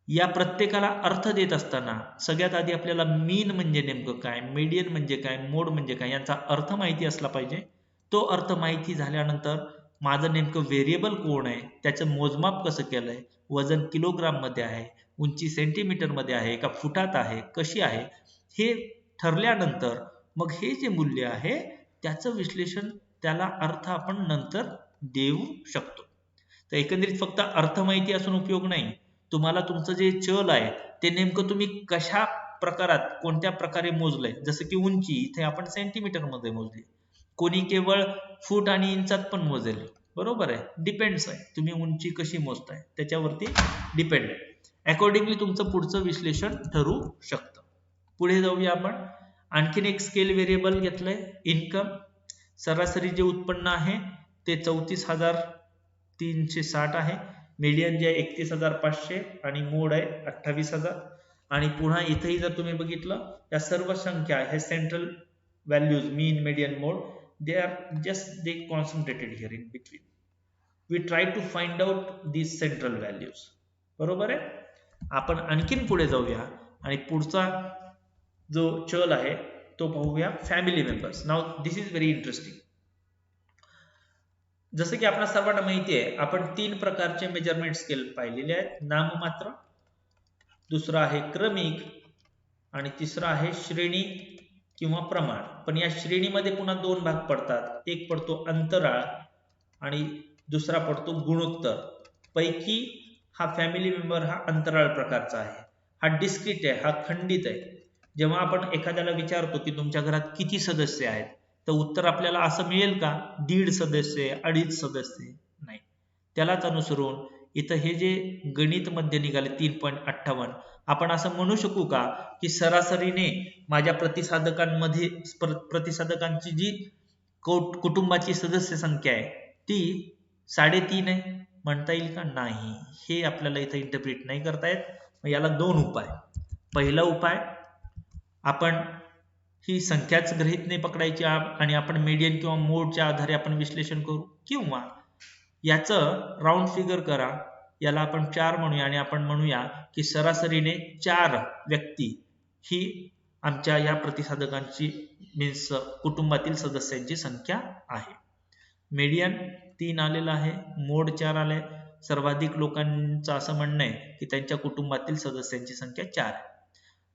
या प्रत्येकाला अर्थ देत असताना सगळ्यात आधी आपल्याला मीन म्हणजे नेमकं काय मीडियन म्हणजे काय मोड म्हणजे काय यांचा अर्थ माहिती असला पाहिजे. तो अर्थ माहिती झाल्यानंतर माझं नेमकं व्हेरिएबल कोण आहे त्याचं मोजमाप कसं केलंय वजन किलोग्राम मध्ये आहे उंची सेंटीमीटर मध्ये आहे का फुटात आहे कशी आहे हे ठरल्यानंतर मग हे जे मूल्य आहे त्याचं विश्लेषण त्याला अर्थ आपण नंतर देऊ शकतो. तर एकंदरीत फक्त अर्थ माहिती असून उपयोग नाही. तुम्हाला तुमचं जे चल आहे ते नेमकं तुम्ही कशा प्रकारात कोणत्या प्रकारे मोजलंय जसं की उंची इथे आपण सेंटीमीटर मध्ये मोजली कोणी केवळ फूट आणि इंचात पण मोजेल बरोबर आहे. डिपेंड्स आहे तुम्ही उंची कशी मोजताय त्याच्यावरती डिपेंड आहे. अकॉर्डिंगली तुमचं पुढचं विश्लेषण ठरू शकतं. पुढे जाऊया आपण. आणखीन एक स्केल व्हेरिएबल घेतलंय इन्कम. सरासरी जे उत्पन्न आहे ते 34,360 आहे. मीडियन जे आहे 31,500 आणि मोड आहे 28,000. आणि पुन्हा इथेही जर तुम्ही बघितलं या सर्व संख्या हे central values mean median mode they are just they concentrated here in between. We try to find out these central values. बरोबर आहे. आपण आणखीन पुढे जाऊया आणि पुढचा जो चल आहे तो पाहूया family members. Now this is very interesting. जसं की आपल्या सर्वांना माहिती आहे आपण 3 प्रकारचे मेजरमेंट स्केल पाहिलेले आहेत. नाममात्र, दुसरा आहे क्रमिक आणि तिसरा आहे श्रेणी किंवा प्रमाण. पण या श्रेणीमध्ये पुन्हा 2 भाग पडतात. एक पडतो अंतराळ आणि दुसरा पडतो गुणोत्तर. पैकी हा फॅमिली मेंबर हा अंतराळ प्रकारचा आहे. हा डिस्क्रीट आहे, हा खंडित आहे. जेव्हा आपण एखाद्याला विचारतो की तुमच्या घरात किती सदस्य आहेत तर उत्तर आपल्याला असं मिळेल का 1.5 सदस्य 2.5 सदस्य नाही. त्यालाच अनुसरून इथं हे जे गणित मध्ये निघाले 3.58 आपण असं म्हणू शकू का की सरासरीने माझ्या प्रतिसाधकांची जी कुटुंबाची सदस्य संख्या आहे ती 3.5 आहे म्हणता येईल का नाही. हे आपल्याला इथं इंटरप्रिट नाही करता येत. याला 2 उपाय. पहिला उपाय आपण ही संख्याच गृहीत नाही पकडायची आणि आपण मीडियन किंवा मोडच्या आधारे आपण विश्लेषण करू किंवा याचं राऊंड फिगर करा याला आपण 4 म्हणूया आणि आपण म्हणूया की सरासरीने 4 व्यक्ती ही आमच्या या प्रतिसाधकांची मीन्स कुटुंबातील सदस्यांची संख्या आहे. मीडियन 3 आलेला आहे, मोड 4 आले. सर्वाधिक लोकांचं असं म्हणणं आहे की त्यांच्या कुटुंबातील सदस्यांची संख्या 4 आहे.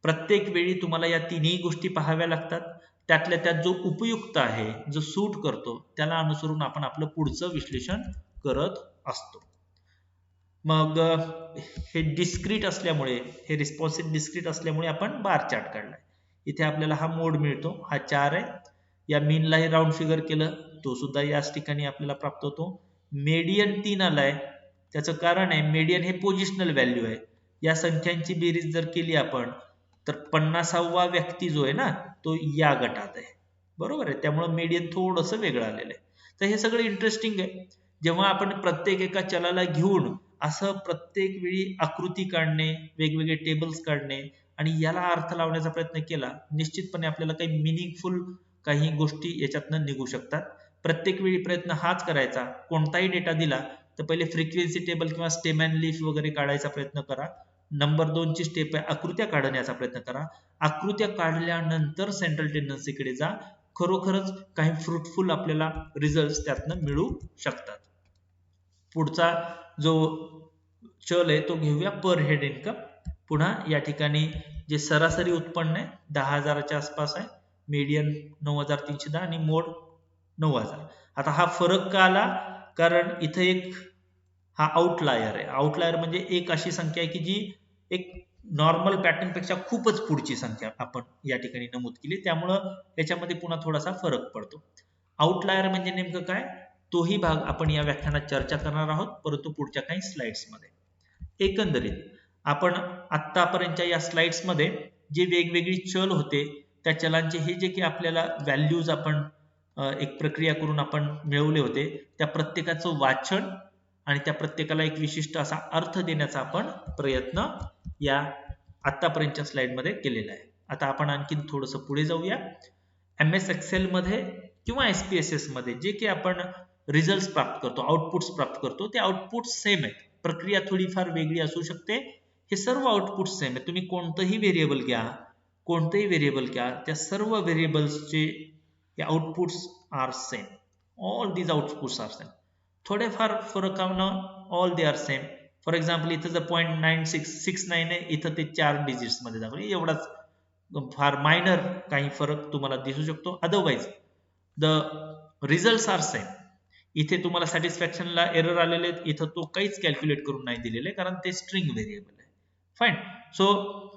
प्रत्येक वेळी तुम्हाला या तिन्ही गोष्टी पाहाव्या लागतात. त्यातल्या त्यात जो उपयुक्त आहे जो सूट करतो त्याला अनुसरून आपण आपलं पुढचं विश्लेषण करत असतो. मग हे डिस्क्रीट असल्यामुळे हे रिस्पॉन्सिव्ह डिस्क्रीट असल्यामुळे आपण बार चार्ट काढलाय. इथे आपल्याला हा मोड मिळतो, हा 4 आहे. या मीनलाही राऊंड फिगर केलं तो सुद्धा याच ठिकाणी आपल्याला प्राप्त होतो. मीडियन 3 आलाय त्याचं कारण आहे मीडियन हे पोझिशनल व्हॅल्यू आहे. या संख्यांची बेरीज जर केली आपण तर 50वा व्यक्ती जो आहे ना तो या गटात आहे बरोबर आहे. त्यामुळे मीडियन थोडंसं वेगळं आलेलं आहे. तर हे सगळं इंटरेस्टिंग आहे. जेव्हा आपण प्रत्येक एका चलाला घेऊन असं प्रत्येक वेळी आकृती काढणे वेगवेगळे टेबल्स काढणे आणि याला अर्थ लावण्याचा प्रयत्न केला निश्चितपणे आपल्याला काही मिनिंगफुल काही गोष्टी याच्यातनं निघू शकतात. प्रत्येक वेळी प्रयत्न हाच करायचा कोणताही डेटा दिला तर पहिले फ्रिक्वेन्सी टेबल किंवा स्टेम अँड लीफ वगैरे काढायचा प्रयत्न करा. नंबर 2 ची स्टेप आहे आकृत्या काढण्याचा प्रयत्न करा. आकृत्या काढल्यानंतर सेंट्रल टेंडन्सीकडे जा. खरोखरच काही फ्रुटफुल आपल्याला रिझल्ट त्यातनं मिळू शकतात. पुढचा जो चल आहे तो घेऊया पर हेड इन्कम. पुन्हा या ठिकाणी जे सरासरी उत्पन्न आहे 10,000च्या आसपास आहे, मीडियन 9,310 आणि मोड 9,000. आता हा फरक का आला? कारण इथं एक हा आउटलायर आहे. आउटलायर म्हणजे एक अशी संख्या आहे की जी एक नॉर्मल पॅटर्न पेक्षा खूपच पुढची संख्या आपण या ठिकाणी नमूद केली, त्यामुळं याच्यामध्ये पुन्हा थोडासा फरक पडतो. आउटलायर म्हणजे नेमकं काय? तोही भाग आपण या व्याख्यानात चर्चा करणार आहोत, परंतु पुढच्या काही स्लाइड्समध्ये. एकंदरीत आपण आत्तापर्यंतच्या या स्लाइड्समध्ये जे वेगवेगळी चल होते त्या चलांचे हे जे की आपल्याला व्हॅल्यूज आपण एक प्रक्रिया करून आपण मिळवले होते, त्या प्रत्येकाचं वाचन आणि त्या प्रत्येकाला एक विशिष्ट असा अर्थ देण्याचा आपण प्रयत्न या आतापर्यंतच्या स्लाइडमध्ये केलेला आहे. आता आपण आणखीन थोडंसं पुढे जाऊया. MS Excel मध्ये किंवा SPSS मध्ये जे की आपण रिझल्ट प्राप्त करतो, आउटपुट्स प्राप्त करतो, ते आउटपुट सेम आहेत. प्रक्रिया थोडीफार वेगळी असू शकते. हे सर्व आउटपुट सेम आहेत. तुम्ही कोणतंही व्हेरिएबल घ्या, त्या सर्व व्हेरिएबल्सचे outputs are same. All these outputs are same. थोडेफार फरकानं all they are same. For example इथं जर 0.9669 आहे, इथं ते 4 डिजिट्स मध्ये दाखवले. एवढाच फार मायनर काही फरक तुम्हाला दिसू शकतो. Otherwise the results are same. इथे तुम्हाला सॅटिस्फॅक्शनला एरर आलेले आहेत, इथं तो काहीच कॅल्क्युलेट करून नाही दिलेले, कारण ते स्ट्रिंग व्हेरिएबल आहे. फाईन. सो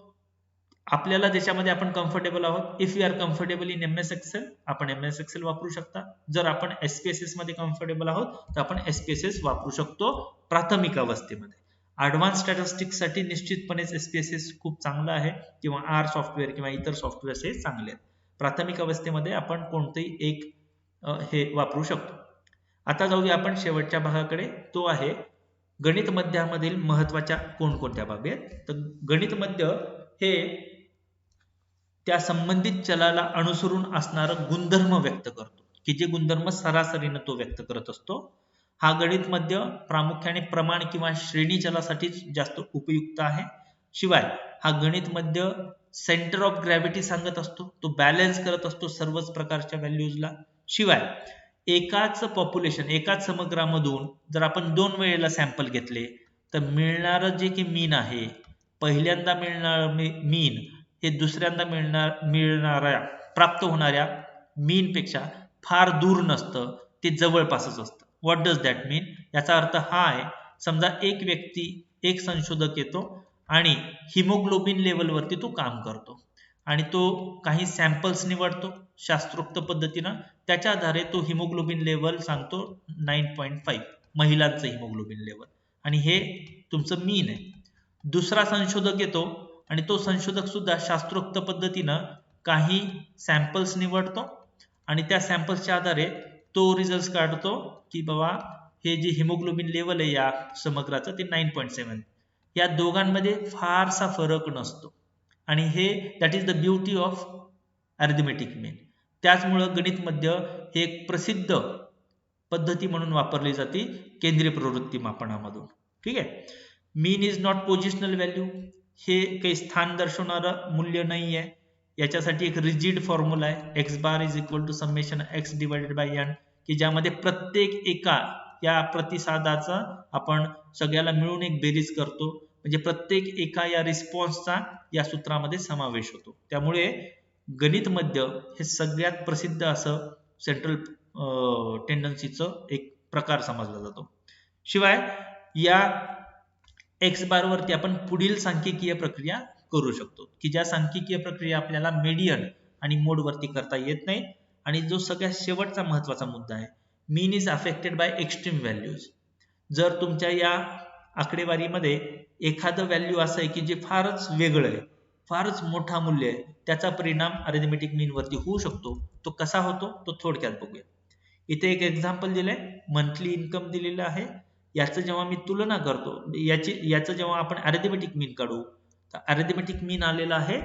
आपल्याला ज्याच्यामध्ये आपण कम्फर्टेबल आहोत, if you are comfortable in MS Excel, आपण MS Excel वापरू शकता. जर आपण SPSS मध्ये कम्फर्टेबल आहोत तर आपण SPSS वापरू शकतो प्राथमिक अवस्थेमध्ये. ॲडव्हान्स स्टॅटिस्टिक्स साठी निश्चितपणे SPSS खूप चांगलं आहे, किंवा R सॉफ्टवेअर किंवा इतर सॉफ्टवेअर्स हे चांगले आहेत. प्राथमिक अवस्थेमध्ये आपण कोणतेही एक हे वापरू शकतो. आता जाऊया आपण शेवटच्या भागाकडे, तो आहे गणित मध्यामधील महत्वाच्या कोणकोणत्या बाबी आहेत. तर गणित मध्य हे त्या संबंधित चलाला अनुसरून असणारं गुणधर्म व्यक्त करतो, की जे गुणधर्म सरासरीनं तो व्यक्त करत असतो. हा गणित मध्य प्रामुख्याने प्रमाण किंवा श्रेणी चलासाठीच जास्त उपयुक्त आहे. शिवाय हा गणित मध्य सेंटर ऑफ ग्रॅव्हिटी सांगत असतो, तो बॅलन्स करत असतो सर्वच प्रकारच्या व्हॅल्यूजला. शिवाय एकाच पॉप्युलेशन, एकाच समग्रामधून जर आपण 2 वेळेला सॅम्पल घेतले तर मिळणारं जे की मीन आहे, पहिल्यांदा मिळणारं मीन हे दुसऱ्यांदा मिळणाऱ्या प्राप्त होणाऱ्या मीन पेक्षा फार दूर नसतं, ते जवळपासच असतं. व्हॉट डज दॅट मीन? याचा अर्थ हा आहे, समजा एक व्यक्ती, एक संशोधक येतो आणि हिमोग्लोबिन लेवलवरती तो काम करतो आणि तो काही सॅम्पल्स निवडतो शास्त्रोक्त पद्धतीनं. त्याच्या आधारे तो हिमोग्लोबिन लेवल सांगतो 9.5, महिलांचं हिमोग्लोबिन लेवल, आणि हे तुमचं मीन आहे. दुसरा संशोधक येतो आणि तो संशोधक सुद्धा शास्त्रोक्त पद्धतीनं काही सॅम्पल्स निवडतो आणि त्या सॅम्पल्सच्या आधारे तो रिझल्ट काढतो की बाबा हे जे हिमोग्लोबिन लेवल आहे या समग्राचं ते 9.7. या दोघांमध्ये फारसा फरक नसतो आणि हे that is the beauty of arithmetic mean. त्याचमुळं गणित मध्य हे एक प्रसिद्ध पद्धती म्हणून वापरली जाते केंद्रीय प्रवृत्ती मापनामधून. ठीक आहे. Mean is not positional value. हे काही स्थान दर्शवणारं मूल्य नाही आहे. याच्यासाठी एक रिजिड फॉर्म्युला आहे, x bar is equal to summation x divided by n, की ज्यामध्ये प्रत्येक एका या प्रतिसादाचा आपण सगळ्याला मिळून एक बेरीज करतो, म्हणजे प्रत्येक एका या रिस्पॉन्सचा या सूत्रामध्ये समावेश होतो. त्यामुळे गणित मध्य हे सगळ्यात प्रसिद्ध असं सेंट्रल टेंडन्सीचं एक प्रकार समजला जातो. शिवाय या एक्स बार वरती आपण पुढील सांख्यिकीय प्रक्रिया करू शकतो, की ज्या सांख्यिकीय प्रक्रिया आपल्याला मीडियन आणि मोड वरती करता येत नाही. आणि जो सगळ्यात शेवटचा महत्वाचा मुद्दा आहे, mean is affected by extreme values. जर तुमच्या या आकडेवारीमध्ये एखादं व्हॅल्यू असं आहे की जे फारच वेगळं आहे, फारच मोठा मूल्य आहे, त्याचा परिणाम अरिथमेटिक मीन वरती होऊ शकतो. तो कसा होतो तो थोडक्यात बघूया. इथे एक एक्झाम्पल दिलंय, मंथली इन्कम दिलेलं आहे. याचं जेव्हा मी तुलना करतो, याचं जेव्हा आपण अरिथमेटिक मीन काढू, तर अरिथमेटिक मीन आलेला आहे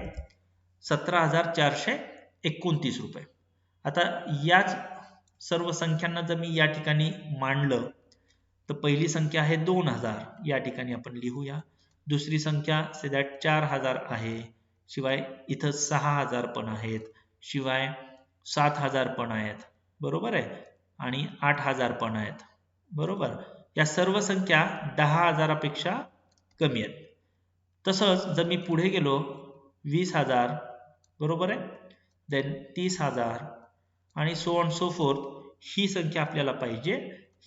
17,429 रुपये. आता याच सर्व संख्यांना जर मी या ठिकाणी मांडलं तर पहिली संख्या आहे 2,000, या ठिकाणी आपण लिहूया. दुसरी संख्या से दॅट 4,000 आहे. शिवाय इथं 6,000 पण आहेत, शिवाय 7,000 पण आहेत, बरोबर आहे, आणि 8,000 पण आहेत, बरोबर. या सर्व संख्या 10,000 पेक्षा कमी आहेत. तसंच जर मी पुढे गेलो 20,000, बरोबर आहे, देन 30,000 आणि सो ऑन सो फोर्थ, ही संख्या आपल्याला पाहिजे.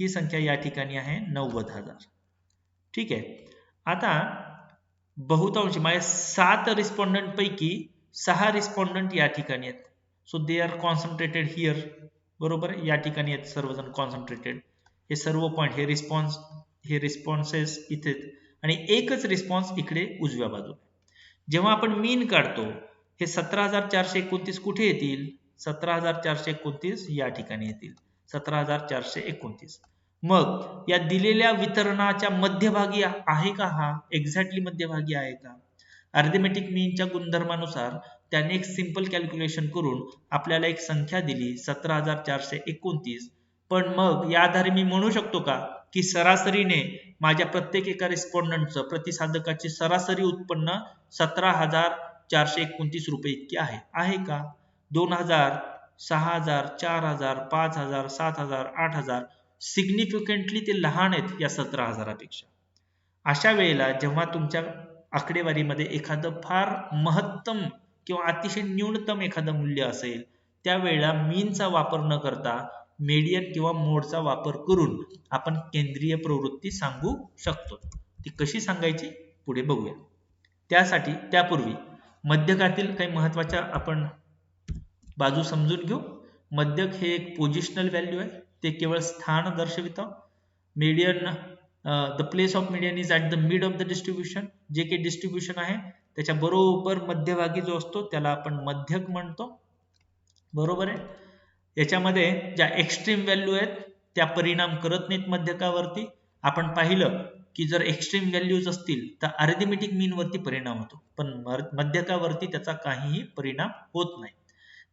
ही संख्या या ठिकाणी आहे 90,000. ठीक आहे. आता बहुतांश माझ्या 7 रिस्पॉन्डंट पैकी 6 रिस्पॉन्डंट या ठिकाणी आहेत. So they are concentrated here. बरोबर आहे, या ठिकाणी आहेत सर्वजण कॉन्सन्ट्रेटेड. हे सर्व पॉइंट हे रिस्पॉन्सेस इथे आणि एकच रिस्पॉन्स इकडे उजव्या बाजूला. जेव्हा आपण मीन काढतो हे 17,429 कुठे येतील? 17,429 या ठिकाणी येतील. 17,429. मग या दिलेल्या वितरणाच्या मध्यभागी आहे का? हा एक्झॅक्टली मध्यभागी आहे का? अरिथमेटिक मीनच्या गुणधर्मानुसार त्याने एक सिंपल कॅल्क्युलेशन करून आपल्याला एक संख्या दिली 17,429. पण मग या आधारे मी म्हणू शकतो का की सरासरीने माझ्या प्रत्येक एका रिस्पॉन्डंटचं प्रतिसाधकाचे सरासरी उत्पन्न 17,429 रुपये इतके आहे का? 2,000, 6,000, 4,000, 5,000, 7,000, 8,000 सिग्निफिकंटली ते लहान आहेत या 17,000पेक्षा. अशा वेळेला जेव्हा तुमच्या आकडेवारीमध्ये एखादं फार महत्तम किंवा अतिशय न्यूनतम एखादं मूल्य असेल त्यावेळेला मीनचा वापर न करता मीडियन किंवा मोडचा वापर करून आपण केंद्रीय प्रवृत्ती सांगू शकतो. ती कशी सांगायची पुढे बघूया. त्यापूर्वी मध्यकातील काही महत्वाच्या आपण बाजू समजून घेऊ. मध्यक हे एक पोझिशनल व्हॅल्यू आहे. ते केवळ स्थान दर्शवितं. Median, the place of median is at the mid of the distribution. जे काही डिस्ट्रीब्युशन आहे त्याच्या बरोबर मध्यभागी जो असतो त्याला आपण मध्यक म्हणतो. बरोबर आहे. याच्यामध्ये ज्या एक्स्ट्रीम व्हॅल्यू आहेत त्या परिणाम करत नाहीत मध्यकावरती. आपण पाहिलं की जर एक्स्ट्रीम व्हॅल्यूज असतील तर अरिथमेटिक मीन वरती परिणाम होतो, पण मध्यकावरती त्याचा काहीही परिणाम होत नाही.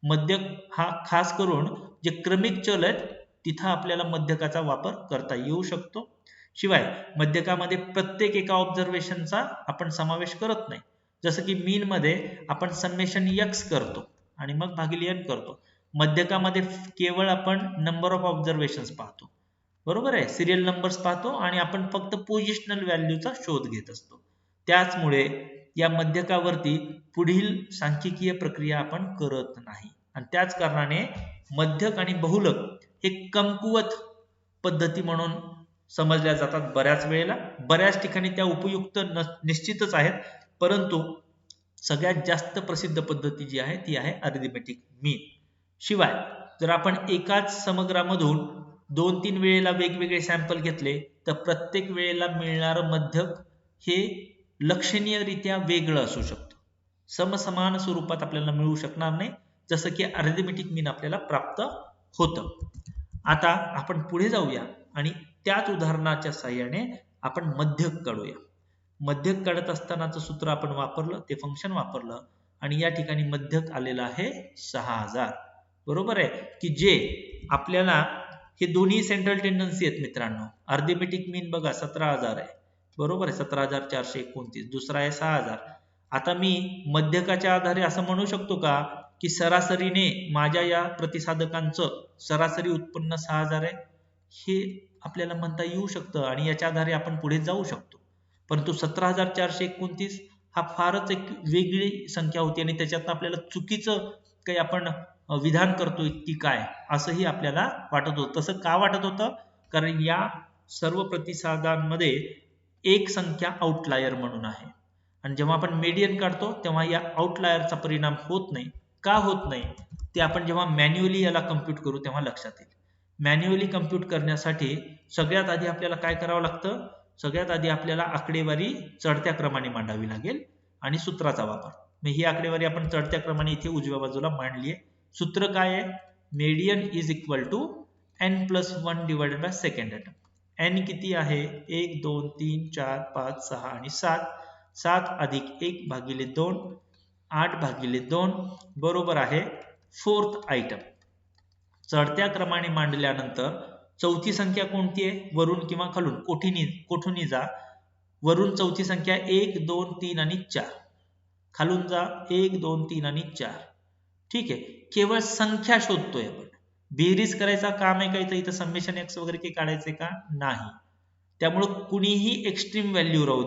मध्यक हा खास करून जे क्रमिक चल आहेत तिथं आपल्याला मध्यकाचा वापर करता येऊ शकतो. शिवाय मध्यकामध्ये प्रत्येक एका ऑब्झर्वेशनचा आपण समावेश करत नाही. जसं की मीन मध्ये आपण समेशन x करतो आणि मग भागिले n करतो. मध्यकामध्ये केवळ आपण नंबर ऑफ ऑब्झर्वेशन्स पाहतो. बरोबर आहे, सिरियल नंबर्स पाहतो आणि आपण फक्त पोझिशनल व्हॅल्यूचा शोध घेत असतो. त्याचमुळे या मध्यकावरती पुढील सांख्यिकीय प्रक्रिया आपण करत नाही आणि त्याच कारणाने मध्यक आणि बहुलक हे कमकुवत पद्धती म्हणून समजल्या जातात बऱ्याच वेळेला. बऱ्याच ठिकाणी त्या उपयुक्त निश्चितच आहेत, परंतु सगळ्यात जास्त प्रसिद्ध पद्धती जी आहे ती आहे अरिथमेटिक मीन. शिवाय जर आपण एकाच समग्रामधून 2-3 वेळेला वेगवेगळे सॅम्पल घेतले तर प्रत्येक वेळेला मिळणारं मध्यक हे लक्षणीयरित्या वेगळं असू शकतं. समसमान स्वरूपात आपल्याला मिळू शकणार नाही, जसं की अरिथमेटिक मीन आपल्याला प्राप्त होतं. आता आपण पुढे जाऊया आणि त्याच उदाहरणाच्या साहाय्याने आपण मध्यक काढूया. मध्यक काढत असतानाचं सूत्र आपण वापरलं, ते फंक्शन वापरलं आणि या ठिकाणी मध्यक आलेलं आहे 6,000. बरोबर आहे की जे आपल्याला हे दोन्ही सेंट्रल टेंडन्सी आहेत मित्रांनो. अरिथमेटिक मीन बघा 17,000 आहे. बरोबर आहे, 17,429. दुसरा आहे 6,000. आता मी मध्यकाच्या आधारे असं म्हणू शकतो का की सरासरीने माझ्या या प्रतिसाधकांचं सरासरी उत्पन्न 6,000 आहे? हे आपल्याला म्हणता येऊ शकतं आणि याच्या आधारे आपण पुढे जाऊ शकतो. परंतु 17,429 हा फारच एक वेगळी संख्या होती आणि त्याच्यात आपल्याला चुकीचं काही आपण विधान करतोय की काय असंही आपल्याला वाटत होतं. तसं का वाटत होतं? कारण या सर्व प्रतिसादांमध्ये एक संख्या आउटलायर म्हणून आहे आणि जेव्हा आपण मीडियन काढतो तेव्हा या आउटलायरचा परिणाम होत नाही. का होत नाही ते आपण जेव्हा मॅन्युअली याला कम्प्यूट करू तेव्हा लक्षात येईल. मॅन्युअली कम्प्यूट करण्यासाठी सगळ्यात आधी आपल्याला काय करावं लागतं? सगळ्यात आधी आपल्याला आकडेवारी चढत्या क्रमाने मांडावी लागेल आणि सूत्राचा वापर. मग ही आकडेवारी आपण चढत्या क्रमाने इथे उजव्या बाजूला मांडली आहे. सूत्र काय आहे? Median is equal to n+1 divided by second item. n किती आहे? 1, 2, 3, 4, 5, 6 आणि 7. 7 अधिक 1 भागिले 2, 8 भागिले 2 बरोबर आहे 4th आयटम. चढत्या क्रमाने मांडल्यानंतर चौथी संख्या कोणती आहे? वरून किंवा खालून कोठूनही जा. वरून चौथी संख्या 1, 2, 3 आणि 4. खालून जा 1, 2, 3 आणि 4. ठीक आहे, केवळ संख्या शोधतोय आपण. बेरीज करायचा काम आहे का इथं समेशन x वगैरे काही काढायचंय का? नाही. त्यामुळे कुणीही एक्स्ट्रीम व्हॅल्यू राहू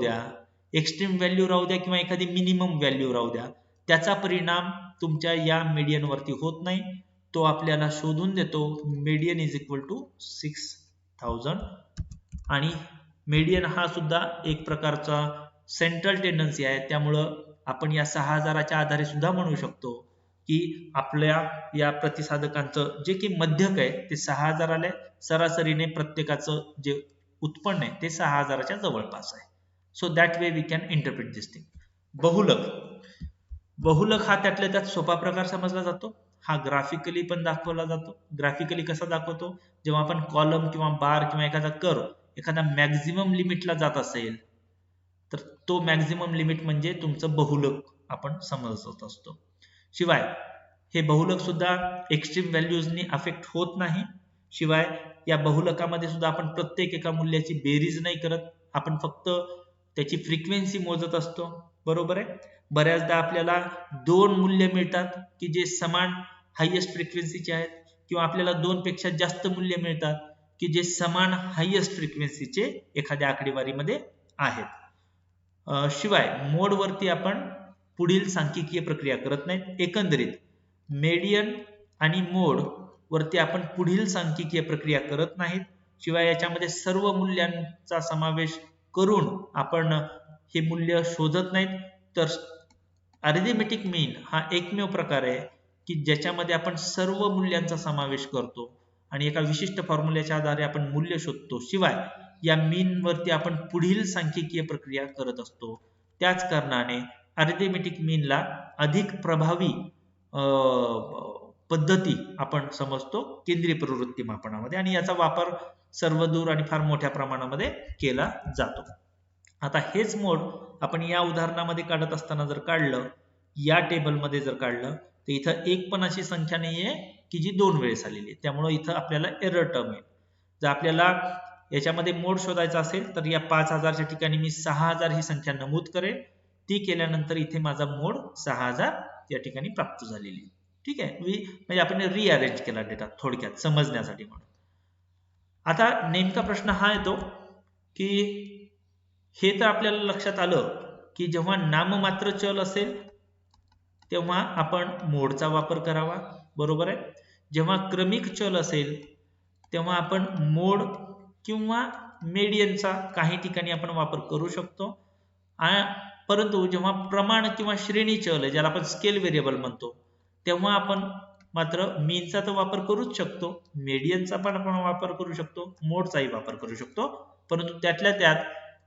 द्या किंवा एखादी मिनिमम व्हॅल्यू राहू द्या, त्याचा परिणाम तुमच्या या मीडियन वरती होत नाही. तो आपल्याला शोधून देतो मीडियन इज इक्वल टू 6000 आणि मीडियन हा सुद्धा एक प्रकारचा सेंट्रल टेंडन्सी आहे त्यामुळं आपण या 6000च्या आधारे सुद्धा म्हणू शकतो की आपल्या या प्रतिसादकांचं जे की मध्यक आहे ते 6000 आले सरासरीने प्रत्येकाचं जे उत्पन्न आहे ते 6000च्या जवळपास आहे. So that way we can interpret this thing. बहुलक हा त्यातल्या त्यात सोपा प्रकार समजला जातो. हा ग्राफिकली पण दाखवला जातो. ग्राफिकली कसा दाखवतो जेव्हा आपण कॉलम किंवा बार किंवा एखादा कर्व एखादा मॅक्झिमम लिमिटला जात असेल तर तो मॅक्झिमम लिमिट म्हणजे तुमचं बहुलक आपण समजत असतो. शिवाय हे बहुलक सुद्धा एक्स्ट्रीम व्हॅल्यूजनी अफेक्ट होत नाही. शिवाय या बहुलकामध्ये सुद्धा आपण प्रत्येक एका मूल्याची बेरीज नाही करत, आपण फक्त त्याची फ्रिक्वेन्सी मोजत असतो. बरोबर आहे. बऱ्याचदा आपल्याला दोन मूल्य मिळतात की जे समान हायेस्ट फ्रिक्वेन्सीचे आहेत किंवा आपल्याला दोन पेक्षा जास्त मूल्य मिळतात की जे समान हायेस्ट फ्रिक्वेन्सीचे एखाद्या आकडेवारीमध्ये आहेत. शिवाय मोडवरती आपण पुढील सांख्यिकीय प्रक्रिया करत नाहीत. एकंदरीत मेडियन आणि मोड वरती आपण पुढील सांख्यिकीय प्रक्रिया करत नाहीत. शिवाय याच्यामध्ये सर्व मूल्यांचा समावेश करून आपण हे मूल्य शोधत नाहीत. तर अरिथमेटिक मीन हा एकमेव प्रकार आहे की ज्याच्यामध्ये आपण सर्व मूल्यांचा समावेश करतो आणि एका विशिष्ट फॉर्म्युल्याच्या आधारे आपण मूल्य शोधतो. शिवाय या मीन वरती आपण पुढील सांख्यिकीय प्रक्रिया करत असतो. त्याच कारणाने अरिथमेटिक मीनला अधिक प्रभावी पद्धती आपण समजतो केंद्रीय प्रवृत्ती मापनामध्ये आणि याचा वापर सर्वदूर आणि फार मोठ्या प्रमाणामध्ये केला जातो. आता हेच मोड आपण या उदाहरणामध्ये काढत असताना जर काढलं, या टेबलमध्ये जर काढलं तर इथं एक पण अशी संख्या नाहीये की जी दोन वेळेस आलेली आहे. त्यामुळे इथं आपल्याला एरर टर्म येईल. जर आपल्याला याच्यामध्ये मोड शोधायचा असेल तर या 5000च्या ठिकाणी मी 6000 ही संख्या नमूद करेल. ती केल्यानंतर इथे माझा मोड 6000 या ठिकाणी प्राप्त झालेली. ठीक आहे. म्हणजे आपण रिअरेंज केला डेटा थोडक्यात समजण्यासाठी म्हणून. आता नेमका प्रश्न हा येतो की हे तर आपल्याला लक्षात आलं की जेव्हा नाममात्र चल असेल तेव्हा आपण मोडचा वापर करावा. बरोबर आहे. जेव्हा क्रमिक चल असेल तेव्हा आपण मोड किंवा मीडियनचा काही ठिकाणी आपण वापर करू शकतो. परंतु जेव्हा प्रमाण किंवा श्रेणी चल आहे ज्याला आपण स्केल व्हेरिएबल म्हणतो तेव्हा आपण मात्र मीनचा तर वापर करूच शकतो, मीडियनचा पण आपण वापर करू शकतो, मोडचाही वापर करू शकतो. परंतु त्यातल्या त्यात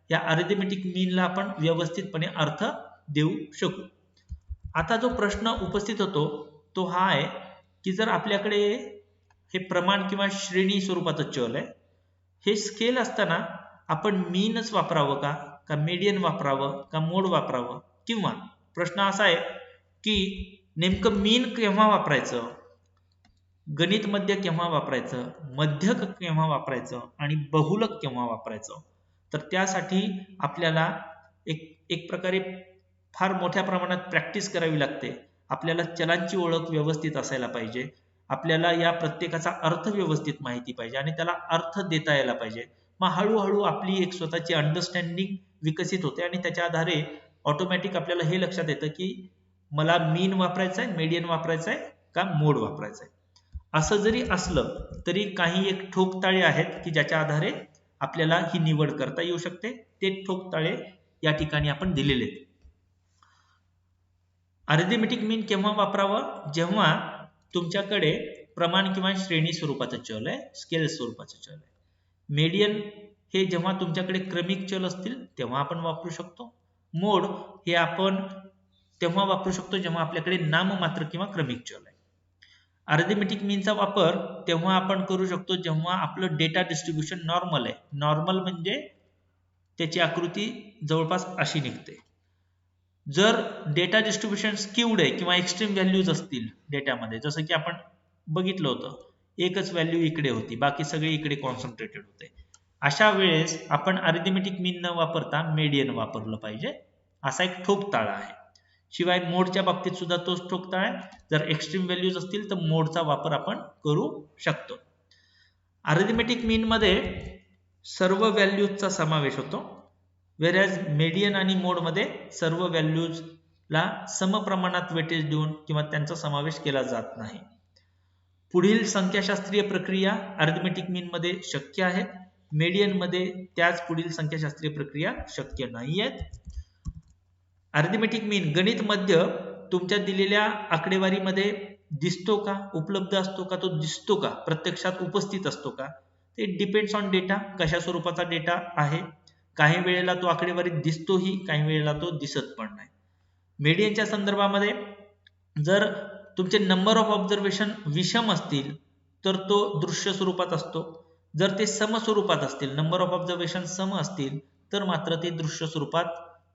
या अरिथमेटिक मीनला आपण व्यवस्थितपणे अर्थ देऊ शकू. आता जो प्रश्न उपस्थित होतो तो हा आहे की जर आपल्याकडे हे प्रमाण किंवा श्रेणी स्वरूपाचं चल आहे, हे स्केल असताना आपण मीनच वापरावं का मीडियन वापरावं का मोड वापरावं, किंवा प्रश्न असा आहे की नेमकं मीन केव्हा वापरायचं, गणित मध्य केव्हा वापरायचं, मध्यक केव्हा वापरायचं आणि बहुलक केव्हा वापरायचं. तर त्यासाठी आपल्याला एक प्रकारे फार मोठ्या प्रमाणात प्रॅक्टिस करावी लागते. आपल्याला चलांची ओळख व्यवस्थित असायला पाहिजे, आपल्याला या प्रत्येकाचा अर्थ व्यवस्थित माहिती पाहिजे आणि त्याला अर्थ देता यायला पाहिजे. मग हळूहळू आपली एक स्वतःची अंडरस्टँडिंग विकसित होते आणि त्याच्या आधारे ऑटोमॅटिक आपल्याला हे लक्षात येतं की मला मीन वापरायचं आहे, मीडियन वापरायचं आहे का मोड वापरायचं आहे. असं जरी असलं तरी काही एक ठोकताळे आहेत की ज्याच्या आधारे आपल्याला ही निवड करता येऊ शकते. ते ठोकताळे या ठिकाणी आपण दिलेले आहेत. अरिथमेटिक मीन केव्हा वापरावं, जेव्हा तुमच्याकडे प्रमाण किंवा श्रेणी स्वरूपाचं चल आहे, स्केल स्वरूपाचं चल आहे. मीडियन हे जेव्हा तुमच्याकडे क्रमिक चल असतील तेव्हा आपण वापरू शकतो. मोड हे आपण तेव्हा वापरू शकतो जेव्हा आपल्याकडे नाममात्र किंवा क्रमिक चल आहे. अरिथमेटिक मीनचा वापर तेव्हा आपण करू शकतो जेव्हा आपलं डेटा डिस्ट्रीब्युशन नॉर्मल आहे. नॉर्मल म्हणजे त्याची आकृती जवळपास अशी निघते. जर डेटा डिस्ट्रीब्युशन स्क्यूड आहे किंवा एक्स्ट्रीम व्हॅल्यूज असतील डेटामध्ये, जसं की आपण बघितलं होतं एकच व्हॅल्यू इकडे होती बाकी सगळे इकडे कॉन्सन्ट्रेटेड होते, अशा वेळेस आपण अरिथमेटिक मीन न वापरता मीडियन वापरलं पाहिजे. असा एक ठोकताळा आहे. शिवाय मोडच्या बाबतीत सुद्धा तोच ठोकताळा आहे. जर एक्स्ट्रीम व्हॅल्यूज असतील तर मोडचा वापर आपण करू शकतो. अरिथमेटिक मीन मध्ये सर्व व्हॅल्यूजचा समावेश होतो, वेरॅज मीडियन आणि मोड मध्ये सर्व व्हॅल्यूजला समप्रमाणात वेटेज देऊन किंवा त्यांचा समावेश केला जात नाही. पुढील संख्याशास्त्रीय प्रक्रिया अरिथमेटिक मीन मध्ये शक्य आहेत, मीडियन मध्ये त्याच पुढील संख्याशास्त्रीय प्रक्रिया शक्य नाही आहेत. अरिथमेटिक मीन गणित मध्य तुमच्या दिलेल्या आकडेवारीमध्ये दिसतो का, उपलब्ध असतो का, तो दिसतो का, प्रत्यक्षात उपस्थित असतो का, ते डिपेंड्स ऑन डेटा, कशा स्वरूपाचा डेटा आहे. काही वेळेला तो आकडेवारीत दिसतोही, काही वेळेला तो दिसत पण नाही. मीडियनच्या संदर्भामध्ये जर तुमचे नंबर ऑफ ऑब्झर्वेशन विषम असतील तर तो दृश्य स्वरूपात असतो. जर ते सम स्वरूपात असतील, नंबर ऑफ ऑब्झर्वेशन सम असतील, तर मात्र ते दृश्य स्वरूपात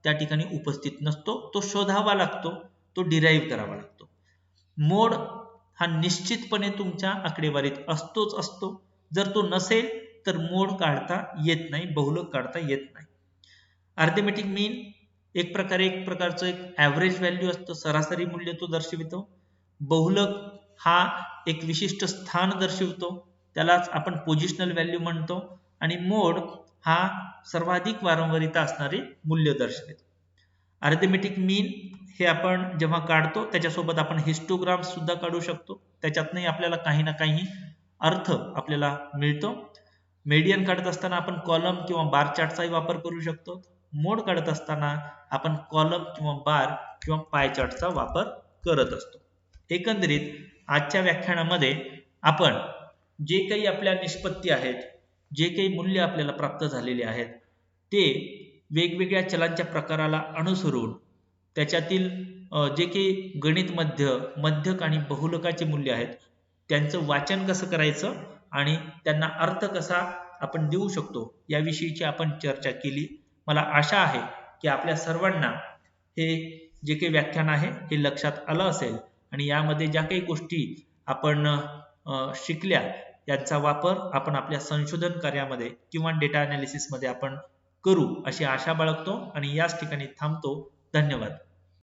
त्या ठिकाणी उपस्थित नसतो. तो शोधावा लागतो, तो डिराईव्ह करावा लागतो. मोड हा निश्चितपणे तुमच्या आकडेवारीत असतोच असतो. जर तो नसेल तर मोड काढता येत नाही, बहुलक काढता येत नाही. अरिथमेटिक मीन एक प्रकारचं एक ॲव्हरेज व्हॅल्यू असतं, सरासरी मूल्य तो दर्शवितो. बहुलक हा एक विशिष्ट स्थान दर्शवतो, त्यालाच आपण पोझिशनल व्हॅल्यू म्हणतो. आणि मोड हा सर्वाधिक वारंवारिता असणारे मूल्य दर्शवितो. अरिथमेटिक मीन हे आपण जेव्हा काढतो त्याच्यासोबत आपण हिस्टोग्राम सुद्धा काढू शकतो, त्याच्यातनंही आपल्याला काही ना काही अर्थ आपल्याला मिळतो. मीडियन काढत असताना आपण कॉलम किंवा बार चार्टचाही वापर करू शकतो. मोड काढत असताना आपण कॉलम किंवा बार किंवा पाय चार्टचा वापर करत असतो. एकंदरीत आजच्या व्याख्यानामध्ये आपण जे काही आपल्या निष्पत्ती आहेत, जे काही मूल्य आपल्याला प्राप्त झालेले आहेत, ते वेगवेगळ्या चलांच्या प्रकाराला अनुसरून त्याच्यातील जे काही गणित मध्यक आणि बहुलकाचे मूल्य आहेत त्यांचं वाचन कसं करायचं आणि त्यांना अर्थ कसा आपण देऊ शकतो याविषयीची आपण चर्चा केली. मला आशा आहे की आपल्या सर्वांना हे जे काही व्याख्यान आहे हे लक्षात आलं असेल आणि यामध्ये ज्या काही गोष्टी आपण शिकल्या यांचा वापर आपण आपल्या संशोधन कार्यामध्ये किंवा डेटा अनालिसिस मध्ये आपण करू अशी आशा बाळगतो आणि याच ठिकाणी थांबतो. धन्यवाद.